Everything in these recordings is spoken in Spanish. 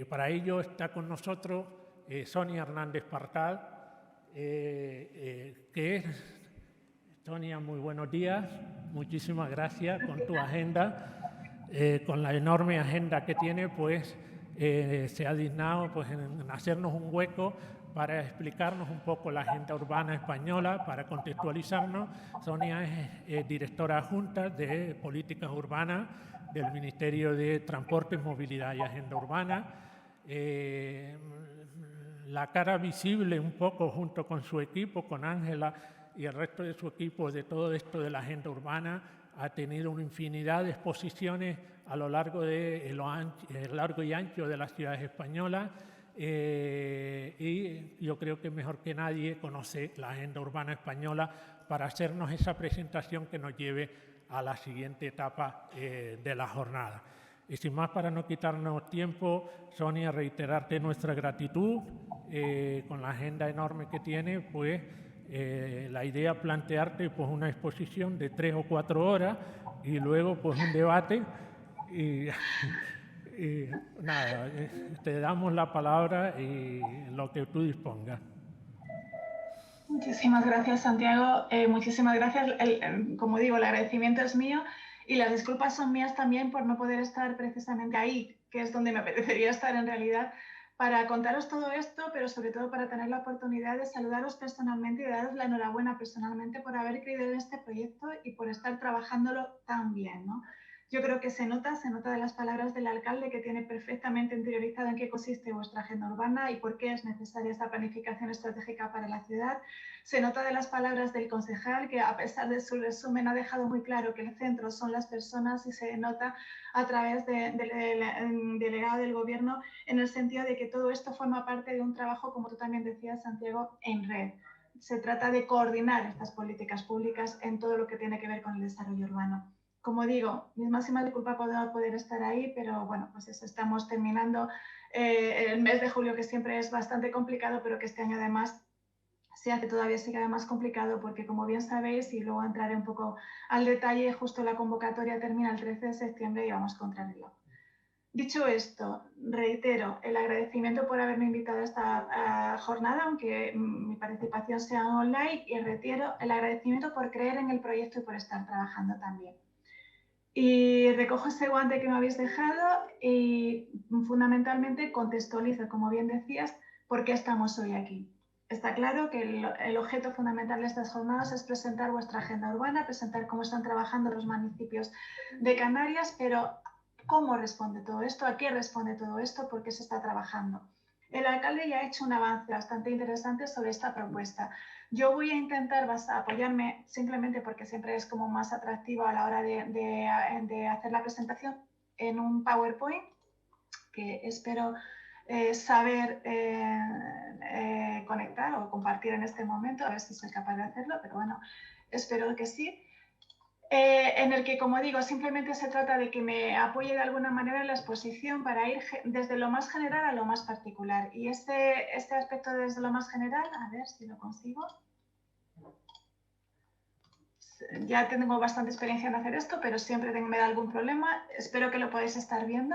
Para ello está con nosotros Sonia Hernández Partal, que es... Sonia, muy buenos días, muchísimas gracias con tu agenda, con la enorme agenda que tiene, pues se ha dignado pues, en hacernos un hueco para explicarnos un poco la agenda urbana española, para contextualizarnos. Sonia es directora adjunta de Políticas Urbanas del Ministerio de Transportes, Movilidad y Agenda Urbana. La cara visible un poco junto con su equipo, con Ángela y el resto de su equipo, de todo esto de la agenda urbana, ha tenido una infinidad de exposiciones a lo largo y ancho de las ciudades españolas, y yo creo que mejor que nadie conoce la agenda urbana española para hacernos esa presentación que nos lleve a la siguiente etapa de la jornada. Y sin más, para no quitarnos tiempo, Sonia, reiterarte nuestra gratitud con la agenda enorme que tiene, pues la idea plantearte pues una exposición de 3 o 4 horas y luego pues un debate y nada, te damos la palabra y lo que tú dispongas. Muchísimas gracias, Santiago. Muchísimas gracias. Como digo, el agradecimiento es mío y las disculpas son mías también por no poder estar precisamente ahí, que es donde me apetecería estar en realidad, para contaros todo esto, pero sobre todo para tener la oportunidad de saludaros personalmente y de daros la enhorabuena personalmente por haber creído en este proyecto y por estar trabajándolo tan bien, ¿no? Yo creo que se nota de las palabras del alcalde, que tiene perfectamente interiorizado en qué consiste vuestra agenda urbana y por qué es necesaria esta planificación estratégica para la ciudad. Se nota de las palabras del concejal, que a pesar de su resumen ha dejado muy claro que el centro son las personas, y se nota a través del delegado del gobierno en el sentido de que todo esto forma parte de un trabajo, como tú también decías, Santiago, en red. Se trata de coordinar estas políticas públicas en todo lo que tiene que ver con el desarrollo urbano. Como digo, mis máximas disculpas por no poder estar ahí, pero bueno, pues eso, estamos terminando el mes de julio, que siempre es bastante complicado, pero que este año además se hace todavía más complicado porque, como bien sabéis, y luego entraré un poco al detalle, justo la convocatoria termina el 13 de septiembre y vamos contra el reloj. Dicho esto, reitero el agradecimiento por haberme invitado a esta jornada, aunque mi participación sea online, y reitero el agradecimiento por creer en el proyecto y por estar trabajando también. Y recojo ese guante que me habéis dejado y fundamentalmente contextualizo, como bien decías, por qué estamos hoy aquí. Está claro que el objeto fundamental de estas jornadas es presentar vuestra agenda urbana, presentar cómo están trabajando los municipios de Canarias, pero ¿cómo responde todo esto? ¿A qué responde todo esto? ¿Por qué se está trabajando? El alcalde ya ha hecho un avance bastante interesante sobre esta propuesta. Yo voy a intentar apoyarme, simplemente porque siempre es como más atractivo a la hora de hacer la presentación, en un PowerPoint que espero saber conectar o compartir en este momento, a ver si soy capaz de hacerlo, pero bueno, espero que sí. En el que, como digo, simplemente se trata de que me apoye de alguna manera en la exposición para ir desde lo más general a lo más particular. Y este aspecto desde lo más general, a ver si lo consigo. Ya tengo bastante experiencia en hacer esto, pero siempre me da algún problema. Espero que lo podáis estar viendo.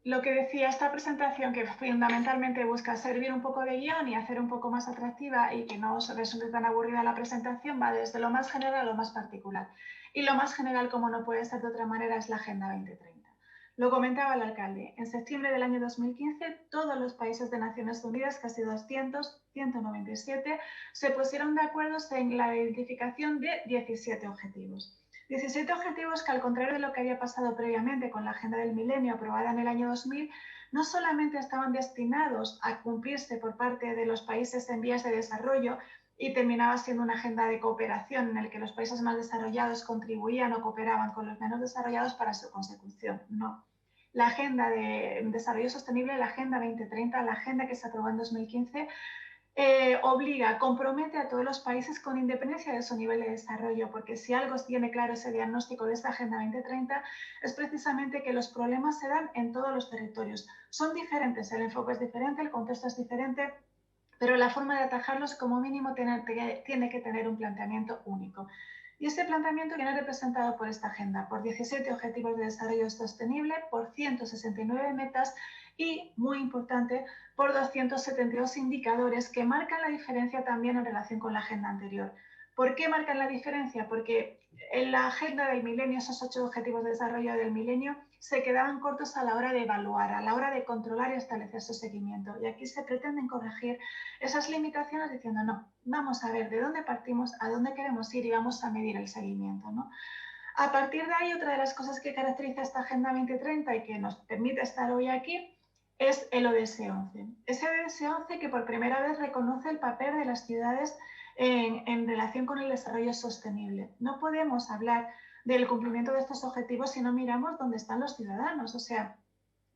Lo que decía, esta presentación, que fundamentalmente busca servir un poco de guión y hacer un poco más atractiva y que no os resulte tan aburrida la presentación, va desde lo más general a lo más particular. Y lo más general, como no puede ser de otra manera, es la Agenda 2030. Lo comentaba el alcalde. En septiembre del año 2015, todos los países de Naciones Unidas, casi 200, 197, se pusieron de acuerdo en la identificación de 17 objetivos. 17 objetivos que, al contrario de lo que había pasado previamente con la Agenda del Milenio aprobada en el año 2000, no solamente estaban destinados a cumplirse por parte de los países en vías de desarrollo y terminaba siendo una agenda de cooperación en la que los países más desarrollados contribuían o cooperaban con los menos desarrollados para su consecución. No. La Agenda de Desarrollo Sostenible, la Agenda 2030, la agenda que se aprobó en 2015, obliga, compromete a todos los países con independencia de su nivel de desarrollo, porque si algo tiene claro ese diagnóstico de esta Agenda 2030 es precisamente que los problemas se dan en todos los territorios. Son diferentes, el enfoque es diferente, el contexto es diferente, pero la forma de atajarlos como mínimo tiene que tener un planteamiento único. Y ese planteamiento viene representado por esta agenda, por 17 Objetivos de Desarrollo Sostenible, por 169 metas y, muy importante, por 272 indicadores que marcan la diferencia también en relación con la agenda anterior. ¿Por qué marcan la diferencia? Porque en la agenda del milenio, esos 8 Objetivos de Desarrollo del milenio, se quedaban cortos a la hora de evaluar, a la hora de controlar y establecer su seguimiento. Y aquí se pretenden corregir esas limitaciones diciendo, no, vamos a ver de dónde partimos, a dónde queremos ir y vamos a medir el seguimiento, ¿no? A partir de ahí, otra de las cosas que caracteriza esta Agenda 2030 y que nos permite estar hoy aquí es el ODS 11. Ese ODS 11 que por primera vez reconoce el papel de las ciudades en relación con el desarrollo sostenible. No podemos hablar del cumplimiento de estos objetivos si no miramos dónde están los ciudadanos. O sea,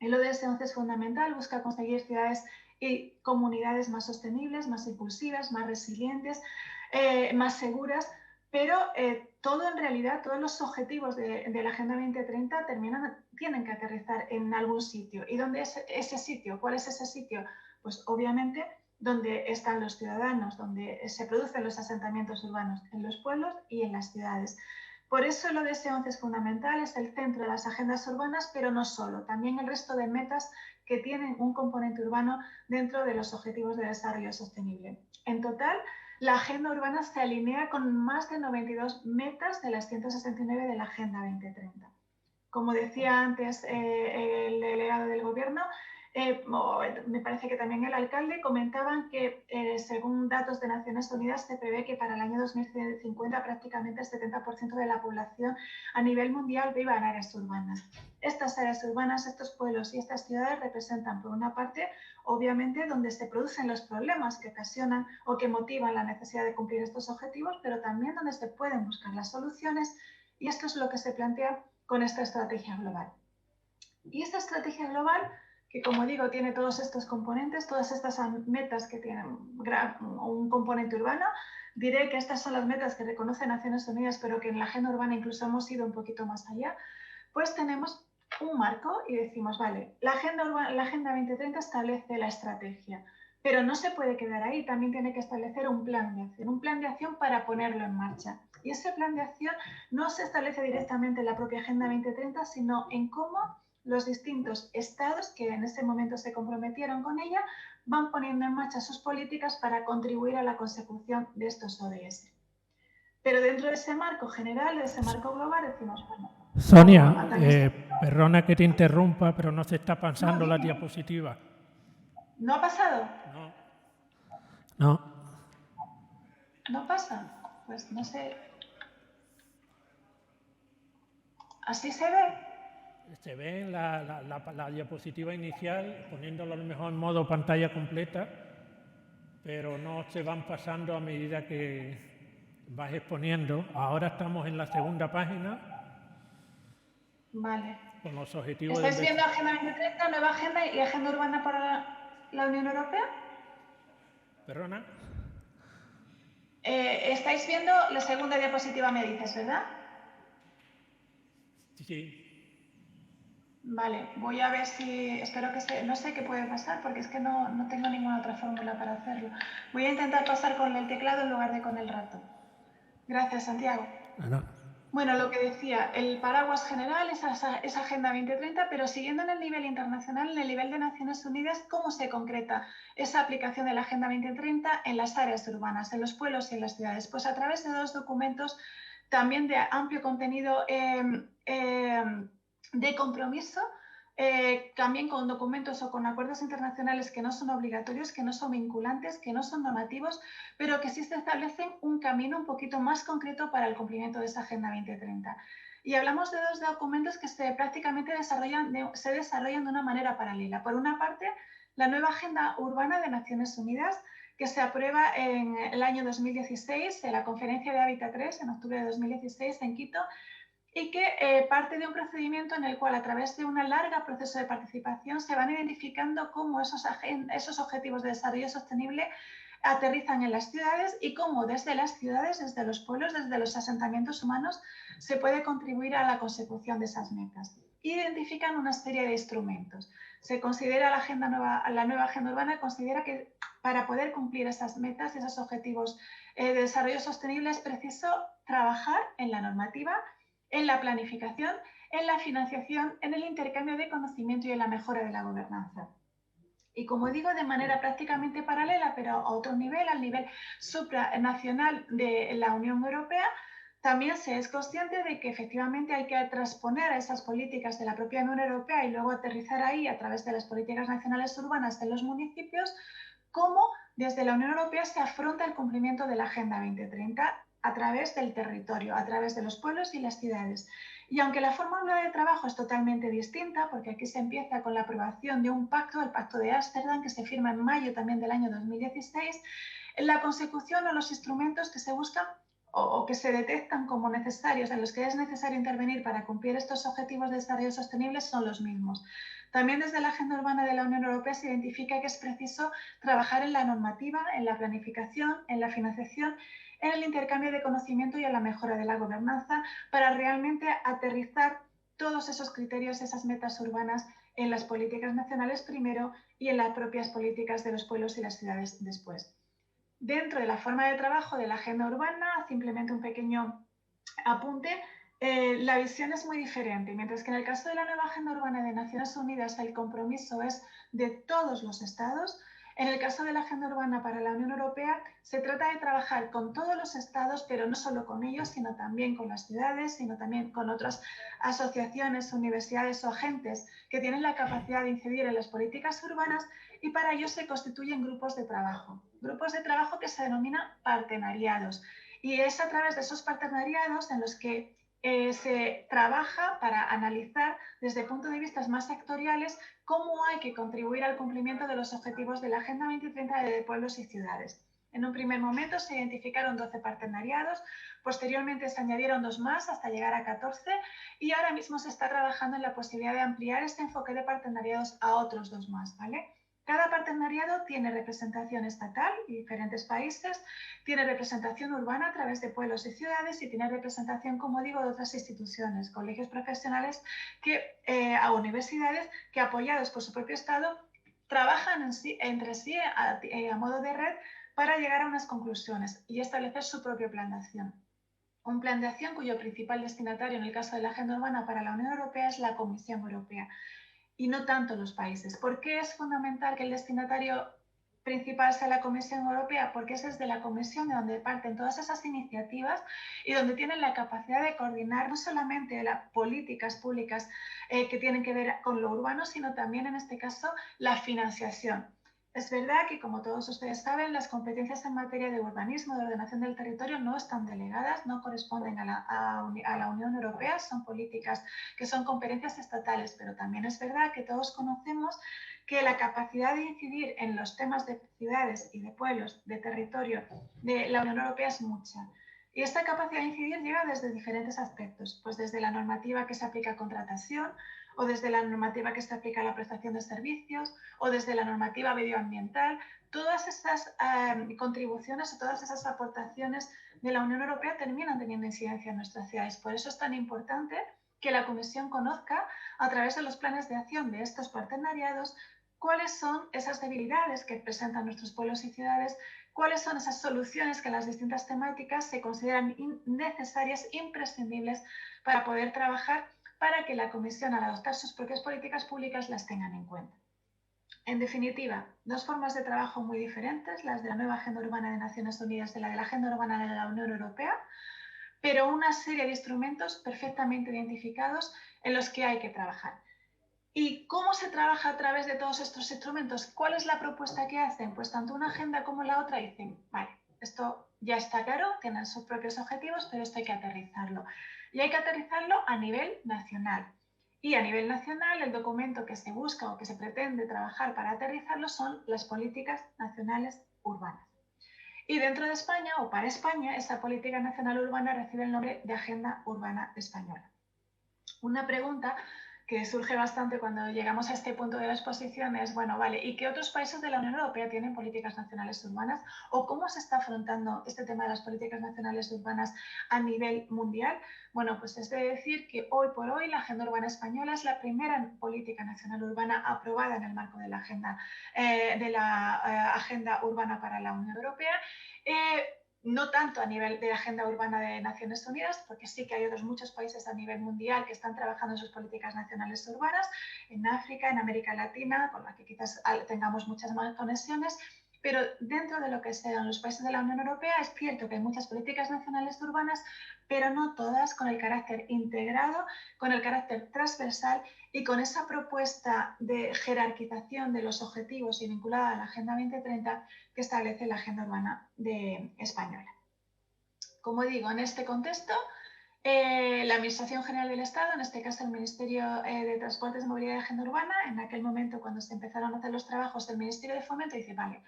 el ODS 11 es fundamental, busca conseguir ciudades y comunidades más sostenibles, más impulsivas, más resilientes, más seguras, pero todo en realidad, todos los objetivos de la Agenda 2030 tienen que aterrizar en algún sitio. ¿Y dónde es ese sitio? ¿Cuál es ese sitio? Pues obviamente donde están los ciudadanos, donde se producen los asentamientos urbanos, en los pueblos y en las ciudades. Por eso el ODS 11 es fundamental, es el centro de las agendas urbanas, pero no solo, también el resto de metas que tienen un componente urbano dentro de los Objetivos de Desarrollo Sostenible. En total, la agenda urbana se alinea con más de 92 metas de las 169 de la Agenda 2030. Como decía antes el delegado del Gobierno, me parece que también el alcalde, comentaban que según datos de Naciones Unidas se prevé que para el año 2050 prácticamente el 70% de la población a nivel mundial viva en áreas urbanas. Estas áreas urbanas, estos pueblos y estas ciudades representan, por una parte, obviamente, donde se producen los problemas que ocasionan o que motivan la necesidad de cumplir estos objetivos, pero también donde se pueden buscar las soluciones, y esto es lo que se plantea con esta estrategia global. Y esta estrategia global, que como digo, tiene todos estos componentes, todas estas metas que tienen un componente urbano, diré que estas son las metas que reconoce Naciones Unidas, pero que en la agenda urbana incluso hemos ido un poquito más allá, pues tenemos un marco y decimos, vale, la agenda 2030 establece la estrategia, pero no se puede quedar ahí, también tiene que establecer un plan de acción para ponerlo en marcha. Y ese plan de acción no se establece directamente en la propia Agenda 2030, sino en cómo los distintos estados que en ese momento se comprometieron con ella van poniendo en marcha sus políticas para contribuir a la consecución de estos ODS. Pero dentro de ese marco general, de ese marco global, decimos, bueno, Sonia, perdona que te interrumpa, pero no se está pasando no, la diapositiva. ¿No ha pasado? No. No. ¿No pasa? Pues no sé. ¿Así se ve? Se ve en la diapositiva inicial, poniéndolo a lo mejor en modo pantalla completa, pero no se van pasando a medida que vas exponiendo. Ahora estamos en la segunda página. Vale. Con los objetivos ¿Estáis viendo Agenda 2030, nueva agenda y agenda urbana para la Unión Europea? ¿Perdona? Estáis viendo la segunda diapositiva, me dices, ¿verdad? Sí. Vale, voy a ver si, espero que no sé qué puede pasar porque es que no tengo ninguna otra fórmula para hacerlo. Voy a intentar pasar con el teclado en lugar de con el ratón. Gracias, Santiago. No. Bueno, lo que decía, el paraguas general es esa Agenda 2030, pero siguiendo en el nivel internacional, en el nivel de Naciones Unidas, ¿cómo se concreta esa aplicación de la Agenda 2030 en las áreas urbanas, en los pueblos y en las ciudades? Pues a través de dos documentos también de amplio contenido de compromiso, también con documentos o con acuerdos internacionales que no son obligatorios, que no son vinculantes, que no son normativos, pero que sí se establecen un camino un poquito más concreto para el cumplimiento de esa Agenda 2030. Y hablamos de dos documentos que prácticamente se desarrollan de una manera paralela. Por una parte, la nueva Agenda Urbana de Naciones Unidas, que se aprueba en el año 2016 en la Conferencia de Hábitat 3, en octubre de 2016 en Quito, y que parte de un procedimiento en el cual, a través de un largo proceso de participación, se van identificando cómo esos objetivos de desarrollo sostenible aterrizan en las ciudades y cómo desde las ciudades, desde los pueblos, desde los asentamientos humanos, se puede contribuir a la consecución de esas metas. Identifican una serie de instrumentos. Se considera la nueva agenda urbana considera que para poder cumplir esas metas, esos objetivos de desarrollo sostenible, es preciso trabajar en la normativa, en la planificación, en la financiación, en el intercambio de conocimiento y en la mejora de la gobernanza. Y como digo, de manera prácticamente paralela, pero a otro nivel, al nivel supranacional de la Unión Europea, también se es consciente de que efectivamente hay que transponer esas políticas de la propia Unión Europea y luego aterrizar ahí a través de las políticas nacionales urbanas de los municipios, cómo desde la Unión Europea se afronta el cumplimiento de la Agenda 2030 a través del territorio, a través de los pueblos y las ciudades. Y aunque la fórmula de trabajo es totalmente distinta, porque aquí se empieza con la aprobación de un pacto, el Pacto de Ámsterdam, que se firma en mayo también del año 2016, la consecución o los instrumentos que se buscan o que se detectan como necesarios, en los que es necesario intervenir para cumplir estos objetivos de desarrollo sostenible son los mismos. También desde la Agenda Urbana de la Unión Europea se identifica que es preciso trabajar en la normativa, en la planificación, en la financiación, en el intercambio de conocimiento y en la mejora de la gobernanza para realmente aterrizar todos esos criterios, esas metas urbanas en las políticas nacionales primero y en las propias políticas de los pueblos y las ciudades después. Dentro de la forma de trabajo de la agenda urbana, simplemente un pequeño apunte, la visión es muy diferente. Mientras que en el caso de la nueva agenda urbana de Naciones Unidas el compromiso es de todos los estados, en el caso de la agenda urbana para la Unión Europea se trata de trabajar con todos los estados, pero no solo con ellos, sino también con las ciudades, sino también con otras asociaciones, universidades o agentes que tienen la capacidad de incidir en las políticas urbanas, y para ello se constituyen grupos de trabajo que se denominan partenariados. Y es a través de esos partenariados en los que se trabaja para analizar desde puntos de vista más sectoriales cómo hay que contribuir al cumplimiento de los objetivos de la Agenda 2030 de pueblos y ciudades. En un primer momento se identificaron 12 partenariados, posteriormente se añadieron 2 más hasta llegar a 14 y ahora mismo se está trabajando en la posibilidad de ampliar este enfoque de partenariados a otros 2 más, ¿vale? Cada partenariado tiene representación estatal y diferentes países, tiene representación urbana a través de pueblos y ciudades y tiene representación, como digo, de otras instituciones, colegios profesionales a universidades que, apoyados por su propio Estado, trabajan entre sí a modo de red para llegar a unas conclusiones y establecer su propio plan de acción. Un plan de acción cuyo principal destinatario en el caso de la Agenda Urbana para la Unión Europea es la Comisión Europea y no tanto los países. ¿Por qué es fundamental que el destinatario principal sea la Comisión Europea? Porque es desde la Comisión de donde parten todas esas iniciativas y donde tienen la capacidad de coordinar no solamente las políticas públicas que tienen que ver con lo urbano, sino también en este caso la financiación. Es verdad que, como todos ustedes saben, las competencias en materia de urbanismo, de ordenación del territorio, no están delegadas, no corresponden a la Unión Europea, son políticas que son competencias estatales, pero también es verdad que todos conocemos que la capacidad de incidir en los temas de ciudades y de pueblos, de territorio de la Unión Europea es mucha. Y esta capacidad de incidir llega desde diferentes aspectos, pues desde la normativa que se aplica a contratación, o desde la normativa que se aplica a la prestación de servicios, o desde la normativa medioambiental. Todas esas contribuciones o todas esas aportaciones de la Unión Europea terminan teniendo incidencia en nuestras ciudades. Por eso es tan importante que la Comisión conozca, a través de los planes de acción de estos partenariados, cuáles son esas debilidades que presentan nuestros pueblos y ciudades, cuáles son esas soluciones que en las distintas temáticas se consideran necesarias, imprescindibles para poder trabajar para que la Comisión, al adoptar sus propias políticas públicas, las tengan en cuenta. En definitiva, dos formas de trabajo muy diferentes, las de la nueva Agenda Urbana de Naciones Unidas y la de la Agenda Urbana de la Unión Europea, pero una serie de instrumentos perfectamente identificados en los que hay que trabajar. ¿Y cómo se trabaja a través de todos estos instrumentos? ¿Cuál es la propuesta que hacen? Pues tanto una agenda como la otra dicen, vale, esto ya está claro, tienen sus propios objetivos, pero esto hay que aterrizarlo. Y hay que aterrizarlo a nivel nacional. Y a nivel nacional, el documento que se busca o que se pretende trabajar para aterrizarlo son las políticas nacionales urbanas. Y dentro de España, o para España, esa política nacional urbana recibe el nombre de Agenda Urbana Española. Una pregunta que surge bastante cuando llegamos a este punto de la exposición es, bueno, vale, ¿y qué otros países de la Unión Europea tienen políticas nacionales urbanas? ¿O cómo se está afrontando este tema de las políticas nacionales urbanas a nivel mundial? Bueno, pues es de decir que hoy por hoy la Agenda Urbana Española es la primera política nacional urbana aprobada en el marco de la Agenda Urbana para la Unión Europea. no tanto a nivel de Agenda Urbana de Naciones Unidas, porque sí que hay otros muchos países a nivel mundial que están trabajando en sus políticas nacionales urbanas, en África, en América Latina, con la que quizás tengamos muchas más conexiones, pero dentro de lo que sean los países de la Unión Europea es cierto que hay muchas políticas nacionales urbanas, pero no todas con el carácter integrado, con el carácter transversal y con esa propuesta de jerarquización de los objetivos y vinculada a la Agenda 2030 que establece la Agenda Urbana española. Como digo, en este contexto, la Administración General del Estado, en este caso el Ministerio de Transportes, Movilidad y Agenda Urbana, en aquel momento cuando se empezaron a hacer los trabajos del Ministerio de Fomento, dice, vale,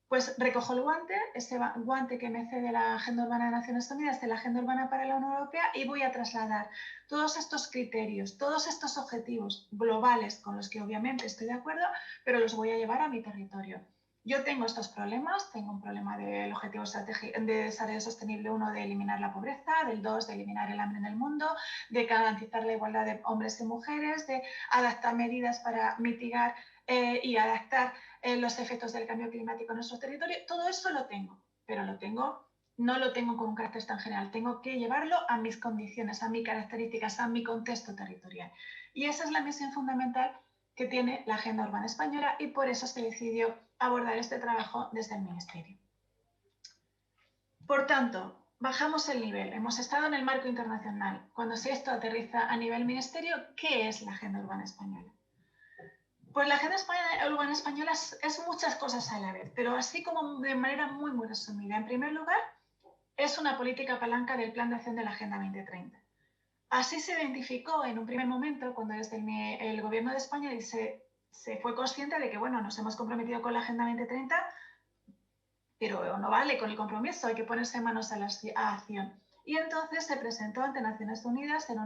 pues recojo el guante, ese guante que me cede la Agenda Urbana de Naciones Unidas, de la Agenda Urbana para la Unión Europea, y voy a trasladar todos estos criterios, todos estos objetivos globales con los que obviamente estoy de acuerdo, pero los voy a llevar a mi territorio. Yo tengo estos problemas, tengo un problema del objetivo de desarrollo sostenible 1 de eliminar la pobreza, del 2 de eliminar el hambre en el mundo, de garantizar la igualdad de hombres y mujeres, de adaptar medidas para mitigar y adaptar los efectos del cambio climático en nuestro territorio. Todo eso lo tengo, pero no lo tengo con un carácter tan general. Tengo que llevarlo a mis condiciones, a mis características, a mi contexto territorial. Y esa es la misión fundamental que tiene la Agenda Urbana Española y por eso se decidió abordar este trabajo desde el Ministerio. Por tanto, bajamos el nivel. Hemos estado en el marco internacional. Cuando esto aterriza a nivel ministerio, ¿qué es la Agenda Urbana Española? Pues la Agenda Urbana Española es muchas cosas a la vez, pero así como de manera muy, muy resumida. En primer lugar, es una política palanca del Plan de Acción de la Agenda 2030. Así se identificó en un primer momento cuando desde el Gobierno de España se fue consciente de que, bueno, nos hemos comprometido con la Agenda 2030, pero no vale con el compromiso, hay que ponerse manos a la acción. Y entonces se presentó ante Naciones Unidas en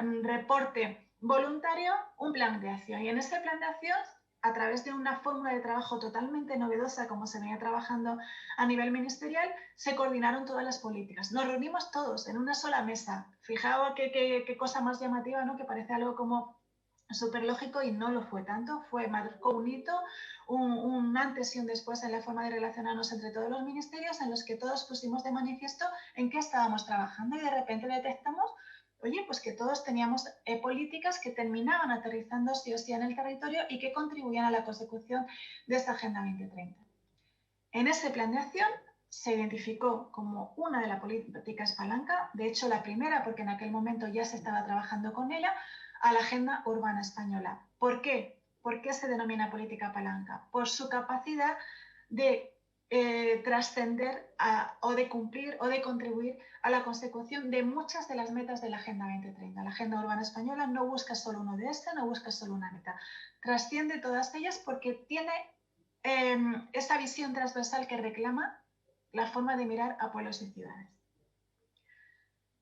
un reporte voluntario un plan de acción. Y en ese plan de acción, a través de una fórmula de trabajo totalmente novedosa, como se venía trabajando a nivel ministerial, se coordinaron todas las políticas. Nos reunimos todos en una sola mesa. Fijaos qué cosa más llamativa, ¿no? Que parece algo como súper lógico y no lo fue tanto. Marcó un hito, un antes y un después en la forma de relacionarnos entre todos los ministerios, en los que todos pusimos de manifiesto en qué estábamos trabajando y de repente detectamos, oye, pues que todos teníamos políticas que terminaban aterrizando sí o sí en el territorio y que contribuían a la consecución de esta Agenda 2030. En ese plan de acción se identificó como una de las políticas palanca, de hecho la primera, porque en aquel momento ya se estaba trabajando con ella, a la Agenda Urbana Española. ¿Por qué? ¿Por qué se denomina política palanca? Por su capacidad de trascender o de cumplir o de contribuir a la consecución de muchas de las metas de la Agenda 2030. La Agenda Urbana Española no busca solo un ODS, no busca solo una meta, trasciende todas ellas porque tiene esta visión transversal que reclama la forma de mirar a pueblos y ciudades.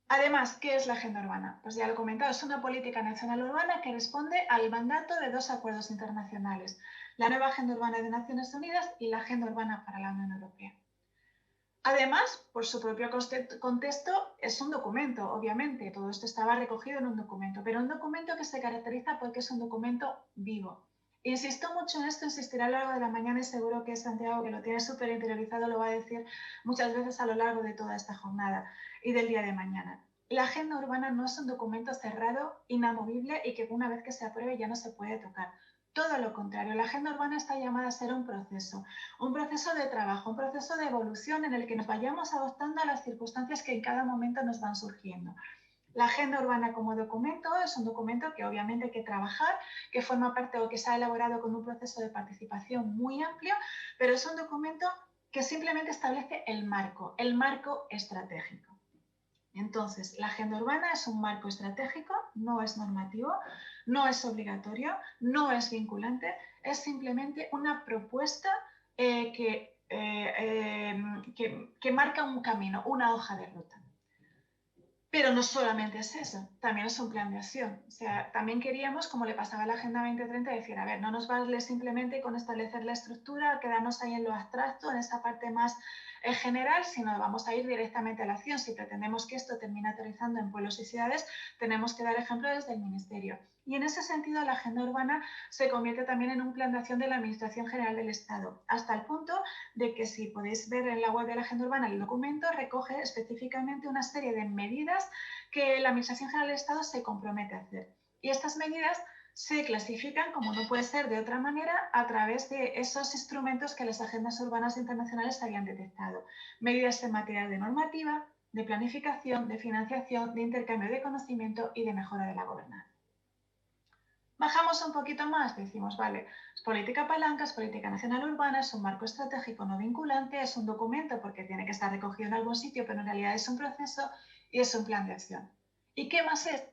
Además, ¿qué es la Agenda Urbana? Pues ya lo he comentado, es una política nacional urbana que responde al mandato de 2 acuerdos internacionales, la nueva Agenda Urbana de Naciones Unidas y la Agenda Urbana para la Unión Europea. Además, por su propio contexto, es un documento, obviamente, todo esto estaba recogido en un documento, pero un documento que se caracteriza porque es un documento vivo. Insisto mucho en esto, insistiré a lo largo de la mañana y seguro que Santiago, que lo tiene súper interiorizado, lo va a decir muchas veces a lo largo de toda esta jornada y del día de mañana. La agenda urbana no es un documento cerrado, inamovible y que una vez que se apruebe ya no se puede tocar. Todo lo contrario, la agenda urbana está llamada a ser un proceso de trabajo, un proceso de evolución en el que nos vayamos adaptando a las circunstancias que en cada momento nos van surgiendo. La agenda urbana como documento es un documento que obviamente hay que trabajar, que forma parte o que se ha elaborado con un proceso de participación muy amplio, pero es un documento que simplemente establece el marco estratégico. Entonces, la agenda urbana es un marco estratégico, no es normativo, no es obligatorio, no es vinculante, es simplemente una propuesta que marca un camino, una hoja de ruta. Pero no solamente es eso, también es un plan de acción. O sea, también queríamos, como le pasaba a la Agenda 2030, decir, a ver, no nos vale simplemente con establecer la estructura, quedarnos ahí en lo abstracto, en esa parte más general, sino vamos a ir directamente a la acción. Si pretendemos que esto termine aterrizando en pueblos y ciudades, tenemos que dar ejemplo desde el Ministerio. Y en ese sentido, la agenda urbana se convierte también en un plan de acción de la Administración General del Estado, hasta el punto de que, si podéis ver en la web de la agenda urbana, el documento recoge específicamente una serie de medidas que la Administración General del Estado se compromete a hacer. Y estas medidas se clasifican, como no puede ser de otra manera, a través de esos instrumentos que las agendas urbanas internacionales habían detectado. Medidas en materia de normativa, de planificación, de financiación, de intercambio de conocimiento y de mejora de la gobernanza. Bajamos un poquito más, decimos, vale, es política palanca, es política nacional urbana, es un marco estratégico no vinculante, es un documento porque tiene que estar recogido en algún sitio, pero en realidad es un proceso y es un plan de acción. ¿Y qué más es?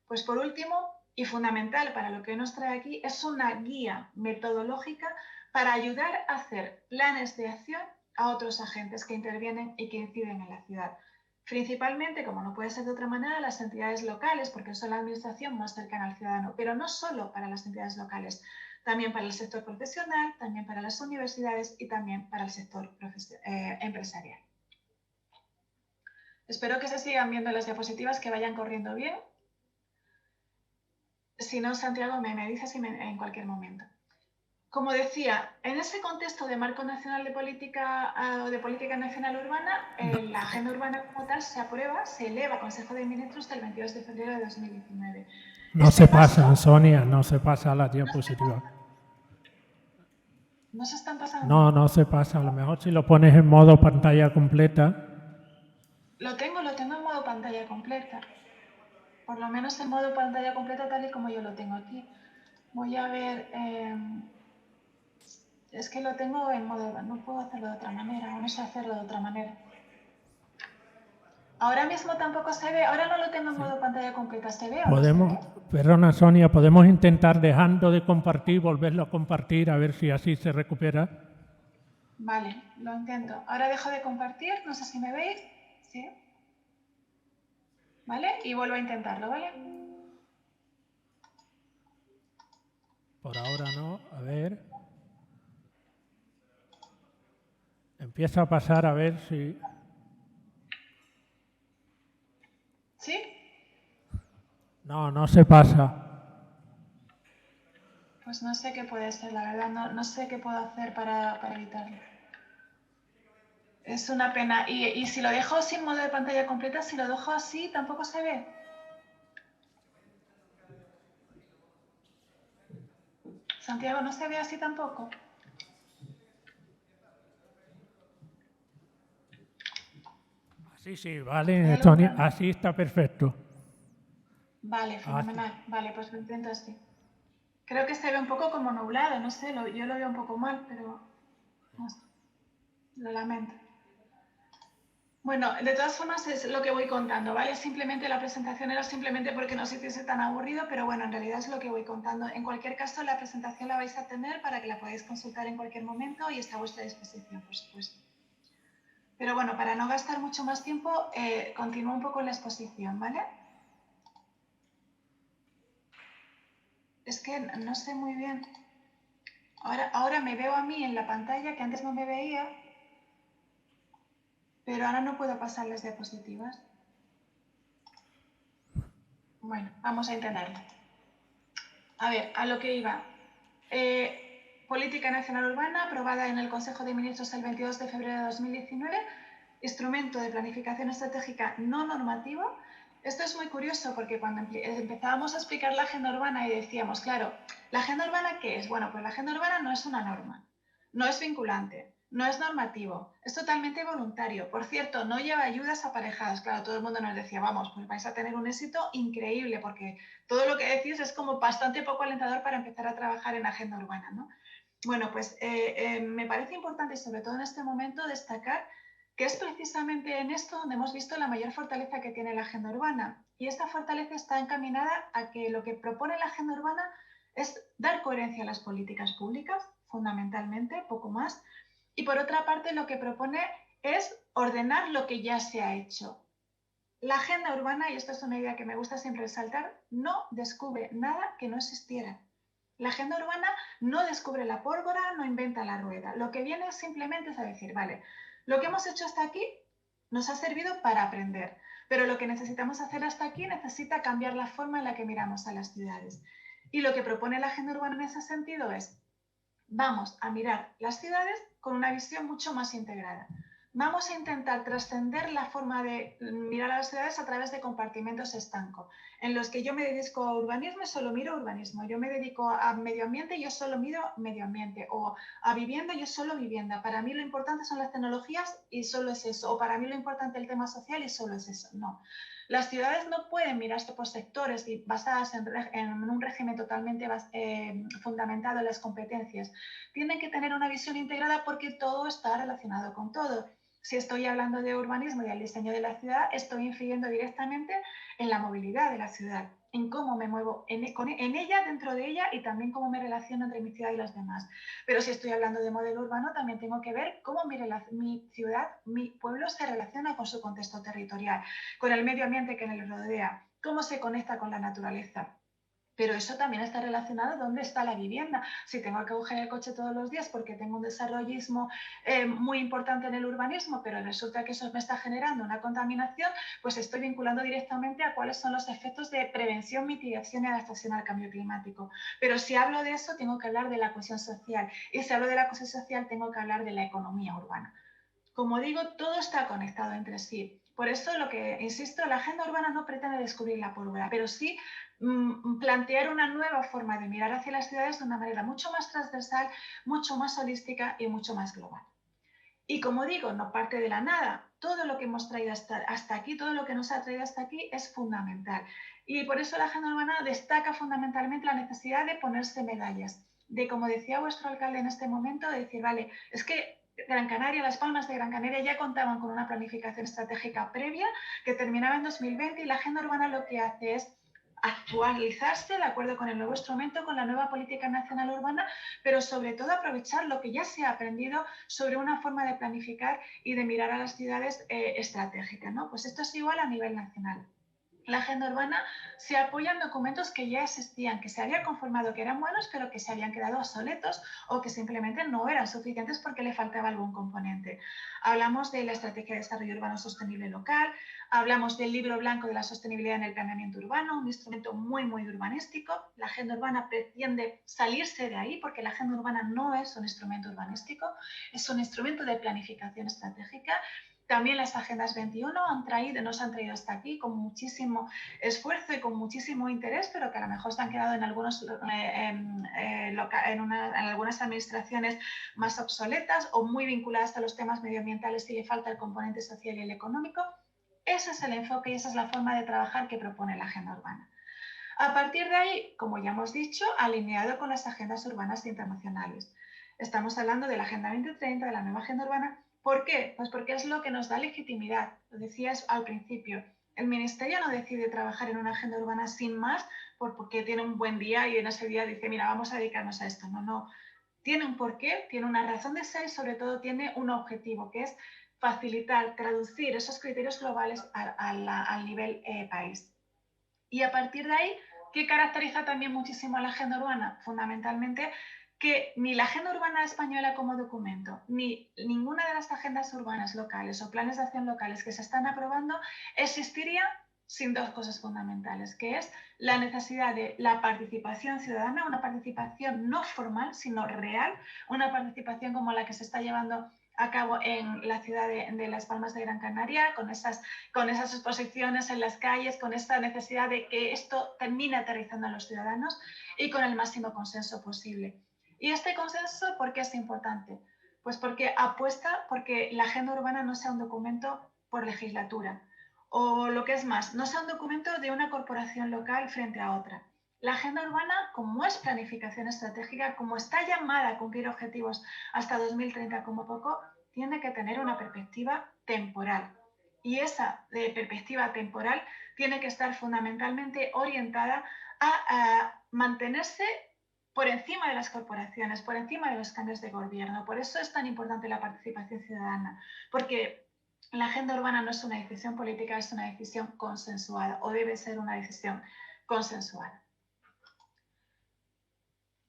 Pues por último, y fundamental para lo que nos trae aquí, es una guía metodológica para ayudar a hacer planes de acción a otros agentes que intervienen y que inciden en la ciudad. Principalmente, como no puede ser de otra manera, las entidades locales, porque son la administración más cercana al ciudadano, pero no solo para las entidades locales, también para el sector profesional, también para las universidades y también para el sector empresarial. Espero que se sigan viendo las diapositivas, que vayan corriendo bien. Si no, Santiago, me dices en cualquier momento. Como decía, en ese contexto de marco nacional de política nacional urbana, la agenda urbana como tal se aprueba, se eleva a Consejo de Ministros el 22 de febrero de 2019. No se pasa, Sonia, no se pasa la diapositiva. ¿No se están pasando? No, no se pasa. A lo mejor si lo pones en modo pantalla completa. Lo tengo en modo pantalla completa. Por lo menos en modo pantalla completa tal y como yo lo tengo aquí. Voy a ver... es que lo tengo en modo... No puedo hacerlo de otra manera, vamos a hacerlo de otra manera. Ahora mismo tampoco se ve, ahora no lo tengo en modo pantalla completa, ¿se ve o no se ve? Perdona, Sonia, podemos intentar dejando de compartir, volverlo a compartir, a ver si así se recupera. Vale, lo intento. Ahora dejo de compartir, no sé si me veis. ¿Sí? ¿Vale? Y vuelvo a intentarlo, ¿vale? Por ahora no, a ver. Empieza a pasar a ver si... ¿Sí? No, no se pasa. Pues no sé qué puede ser, la verdad, no sé qué puedo hacer para evitarlo. Es una pena. Y si lo dejo sin modo de pantalla completa, si lo dejo así, tampoco se ve. Santiago, ¿no se ve así tampoco? Así sí, vale, Sonia, así está perfecto. Vale, fenomenal. Vale, pues lo intento así. Creo que se ve un poco como nublado, no sé, yo lo veo un poco mal, pero no sé. Lo lamento. Bueno, de todas formas es lo que voy contando, ¿vale? Simplemente la presentación era simplemente porque no se hiciese tan aburrido, pero bueno, en realidad es lo que voy contando. En cualquier caso, la presentación la vais a tener para que la podáis consultar en cualquier momento y está a vuestra disposición, por supuesto. Pero bueno, para no gastar mucho más tiempo, continúo un poco la exposición, ¿vale? Es que no sé muy bien. Ahora me veo a mí en la pantalla, que antes no me veía, pero ahora no puedo pasar las diapositivas. Bueno, vamos a intentarlo. A ver, a lo que iba. Política Nacional Urbana, aprobada en el Consejo de Ministros el 22 de febrero de 2019, instrumento de planificación estratégica no normativo. Esto es muy curioso porque cuando empezábamos a explicar la agenda urbana y decíamos, claro, ¿la agenda urbana qué es? Bueno, pues la agenda urbana no es una norma, no es vinculante, no es normativo, es totalmente voluntario. Por cierto, no lleva ayudas aparejadas. Claro, todo el mundo nos decía, vamos, pues vais a tener un éxito increíble porque todo lo que decís es como bastante poco alentador para empezar a trabajar en agenda urbana, ¿no? Bueno, pues me parece importante, sobre todo en este momento, destacar que es precisamente en esto donde hemos visto la mayor fortaleza que tiene la agenda urbana. Y esta fortaleza está encaminada a que lo que propone la agenda urbana es dar coherencia a las políticas públicas, fundamentalmente, poco más. Y por otra parte, lo que propone es ordenar lo que ya se ha hecho. La agenda urbana, y esta es una idea que me gusta siempre resaltar, no descubre nada que no existiera. La agenda urbana no descubre la pólvora, no inventa la rueda. Lo que viene simplemente es a decir, vale, lo que hemos hecho hasta aquí nos ha servido para aprender. Pero lo que necesitamos hacer hasta aquí necesita cambiar la forma en la que miramos a las ciudades. Y lo que propone la agenda urbana en ese sentido es: vamos a mirar las ciudades con una visión mucho más integrada. Vamos a intentar trascender la forma de mirar a las ciudades a través de compartimentos estancos, en los que yo me dedico a urbanismo y solo miro urbanismo, yo me dedico a medio ambiente y yo solo miro medio ambiente, o a vivienda y yo solo vivienda. Para mí lo importante son las tecnologías y solo es eso, o para mí lo importante es el tema social y solo es eso. No. Las ciudades no pueden mirarse por sectores y basadas en un régimen totalmente fundamentado en las competencias. Tienen que tener una visión integrada porque todo está relacionado con todo. Si estoy hablando de urbanismo y del diseño de la ciudad, estoy influyendo directamente en la movilidad de la ciudad, en cómo me muevo en ella, dentro de ella, y también cómo me relaciono entre mi ciudad y las demás. Pero si estoy hablando de modelo urbano, también tengo que ver cómo mi ciudad, mi pueblo se relaciona con su contexto territorial, con el medio ambiente que le rodea, cómo se conecta con la naturaleza. Pero eso también está relacionado dónde está la vivienda. Si tengo que coger el coche todos los días porque tengo un desarrollismo muy importante en el urbanismo, pero resulta que eso me está generando una contaminación, pues estoy vinculando directamente a cuáles son los efectos de prevención, mitigación y adaptación al cambio climático. Pero si hablo de eso, tengo que hablar de la cohesión social. Y si hablo de la cohesión social, tengo que hablar de la economía urbana. Como digo, todo está conectado entre sí. Por eso, lo que insisto, la agenda urbana no pretende descubrir la pólvora, pero sí plantear una nueva forma de mirar hacia las ciudades de una manera mucho más transversal, mucho más holística y mucho más global. Y como digo, no parte de la nada. Todo lo que hemos traído hasta aquí, todo lo que nos ha traído hasta aquí es fundamental. Y por eso la agenda urbana destaca fundamentalmente la necesidad de ponerse medallas. De, como decía vuestro alcalde en este momento, de decir, vale, es que Gran Canaria, Las Palmas de Gran Canaria ya contaban con una planificación estratégica previa que terminaba en 2020, y la agenda urbana lo que hace es actualizarse de acuerdo con el nuevo instrumento, con la nueva política nacional urbana, pero sobre todo aprovechar lo que ya se ha aprendido sobre una forma de planificar y de mirar a las ciudades estratégicas, ¿no? Pues esto es igual a nivel nacional. La agenda urbana se apoya en documentos que ya existían, que se había conformado que eran buenos, pero que se habían quedado obsoletos o que simplemente no eran suficientes porque le faltaba algún componente. Hablamos de la Estrategia de Desarrollo Urbano Sostenible Local, hablamos del Libro Blanco de la Sostenibilidad en el Planeamiento Urbano, un instrumento muy, muy urbanístico. La agenda urbana pretende salirse de ahí porque la agenda urbana no es un instrumento urbanístico, es un instrumento de planificación estratégica. También las agendas 21 nos han traído hasta aquí con muchísimo esfuerzo y con muchísimo interés, pero que a lo mejor se han quedado en algunas administraciones más obsoletas o muy vinculadas a los temas medioambientales y le falta el componente social y el económico. Ese es el enfoque y esa es la forma de trabajar que propone la agenda urbana. A partir de ahí, como ya hemos dicho, alineado con las agendas urbanas internacionales. Estamos hablando de la Agenda 2030, de la nueva agenda urbana. ¿Por qué? Pues porque es lo que nos da legitimidad. Lo decías al principio. El Ministerio no decide trabajar en una agenda urbana sin más porque tiene un buen día y en ese día dice, mira, vamos a dedicarnos a esto. No, no. Tiene un porqué, tiene una razón de ser y sobre todo tiene un objetivo, que es facilitar, traducir esos criterios globales al nivel país. Y a partir de ahí, ¿qué caracteriza también muchísimo a la agenda urbana? Fundamentalmente que ni la agenda urbana española como documento, ni ninguna de las agendas urbanas locales o planes de acción locales que se están aprobando existiría sin dos cosas fundamentales, que es la necesidad de la participación ciudadana, una participación no formal, sino real, una participación como la que se está llevando a cabo en la ciudad de Las Palmas de Gran Canaria, con esas exposiciones en las calles, con esta necesidad de que esto termine aterrizando a los ciudadanos y con el máximo consenso posible. ¿Y este consenso por qué es importante? Pues porque apuesta porque la agenda urbana no sea un documento por legislatura, o lo que es más, no sea un documento de una corporación local frente a otra. La agenda urbana, como es planificación estratégica, como está llamada a cumplir objetivos hasta 2030 como poco, tiene que tener una perspectiva temporal. Y esa perspectiva temporal tiene que estar fundamentalmente orientada a mantenerse por encima de las corporaciones, por encima de los cambios de gobierno. Por eso es tan importante la participación ciudadana, porque la agenda urbana no es una decisión política, es una decisión consensuada, o debe ser una decisión consensuada.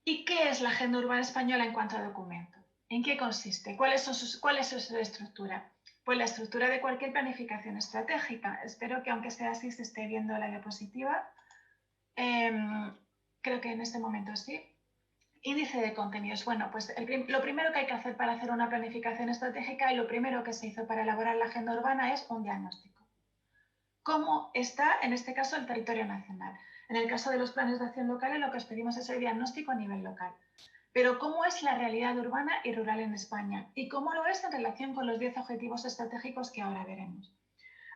¿Y qué es la agenda urbana española en cuanto a documento? ¿En qué consiste? ¿Cuál es su estructura? Pues la estructura de cualquier planificación estratégica. Espero que aunque sea así se esté viendo la diapositiva. Creo que en este momento sí. Índice de contenidos. Bueno, pues lo primero que hay que hacer para hacer una planificación estratégica y lo primero que se hizo para elaborar la agenda urbana es un diagnóstico. ¿Cómo está, en este caso, el territorio nacional? En el caso de los planes de acción locales, lo que os pedimos es el diagnóstico a nivel local. Pero ¿cómo es la realidad urbana y rural en España? ¿Y cómo lo es en relación con los 10 objetivos estratégicos que ahora veremos?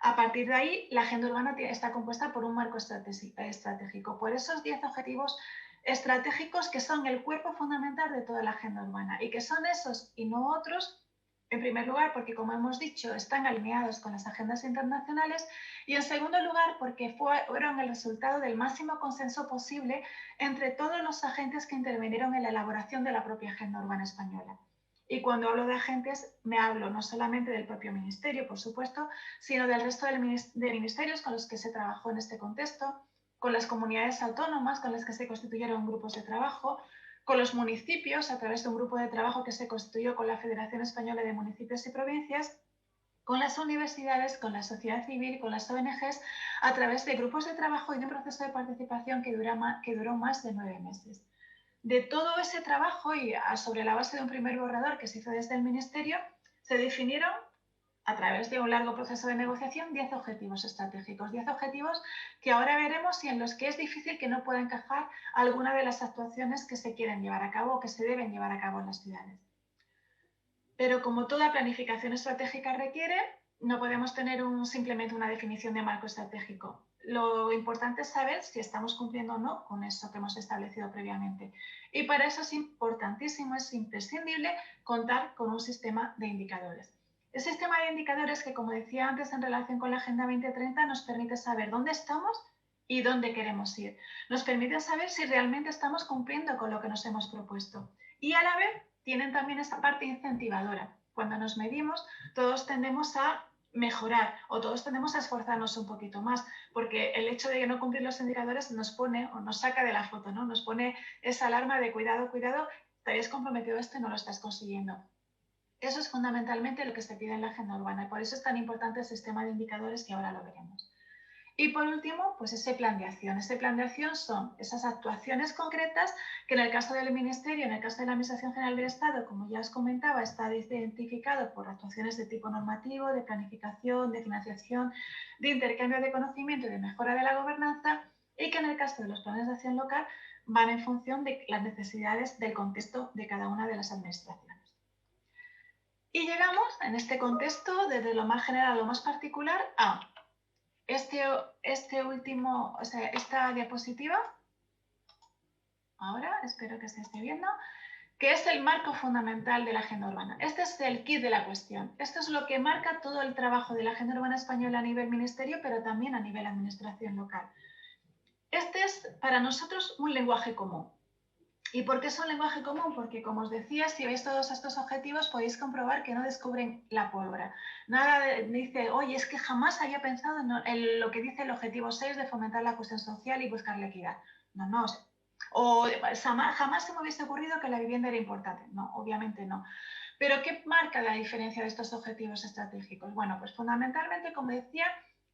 A partir de ahí, la agenda urbana está compuesta por un marco estratégico, por esos 10 objetivos estratégicos que son el cuerpo fundamental de toda la agenda urbana y que son esos y no otros, en primer lugar, porque como hemos dicho, están alineados con las agendas internacionales y en segundo lugar, porque fueron el resultado del máximo consenso posible entre todos los agentes que intervinieron en la elaboración de la propia agenda urbana española. Y cuando hablo de agentes, me hablo no solamente del propio ministerio, por supuesto, sino del resto de ministerios con los que se trabajó en este contexto, con las comunidades autónomas con las que se constituyeron grupos de trabajo, con los municipios a través de un grupo de trabajo que se constituyó con la Federación Española de Municipios y Provincias, con las universidades, con la sociedad civil, con las ONGs, a través de grupos de trabajo y de un proceso de participación que duró más de 9 meses. De todo ese trabajo y sobre la base de un primer borrador que se hizo desde el Ministerio, se definieron a través de un largo proceso de negociación 10 objetivos estratégicos, 10 objetivos que ahora veremos y en los que es difícil que no pueda encajar alguna de las actuaciones que se quieren llevar a cabo o que se deben llevar a cabo en las ciudades. Pero como toda planificación estratégica requiere, no podemos tener simplemente una definición de marco estratégico. Lo importante es saber si estamos cumpliendo o no con eso que hemos establecido previamente. Y para eso es importantísimo, es imprescindible contar con un sistema de indicadores. El sistema de indicadores que, como decía antes, en relación con la Agenda 2030, nos permite saber dónde estamos y dónde queremos ir. Nos permite saber si realmente estamos cumpliendo con lo que nos hemos propuesto. Y a la vez tienen también esa parte incentivadora. Cuando nos medimos, todos tendemos a mejorar o todos tendemos a esforzarnos un poquito más, porque el hecho de no cumplir los indicadores nos pone o nos saca de la foto, ¿no? Nos pone esa alarma de cuidado, cuidado, te habías comprometido esto y no lo estás consiguiendo. Eso es fundamentalmente lo que se pide en la agenda urbana y por eso es tan importante el sistema de indicadores que ahora lo veremos. Y por último, pues ese plan de acción. Ese plan de acción son esas actuaciones concretas que en el caso del Ministerio, en el caso de la Administración General del Estado, como ya os comentaba, está identificado por actuaciones de tipo normativo, de planificación, de financiación, de intercambio de conocimiento y de mejora de la gobernanza, y que en el caso de los planes de acción local van en función de las necesidades del contexto de cada una de las administraciones. Y llegamos en este contexto, desde lo más general a lo más particular, a esta diapositiva, ahora espero que se esté viendo, que es el marco fundamental de la agenda urbana. Este es el kit de la cuestión. Esto es lo que marca todo el trabajo de la agenda urbana española a nivel ministerio, pero también a nivel administración local. Este es para nosotros un lenguaje común. ¿Y por qué es un lenguaje común? Porque, como os decía, si veis todos estos objetivos, podéis comprobar que no descubren la pólvora. Nada dice, oye, es que jamás había pensado en lo que dice el objetivo 6 de fomentar la cohesión social y buscar la equidad. No. O jamás se me hubiese ocurrido que la vivienda era importante. No, obviamente no. ¿Pero qué marca la diferencia de estos objetivos estratégicos? Bueno, pues fundamentalmente, como decía,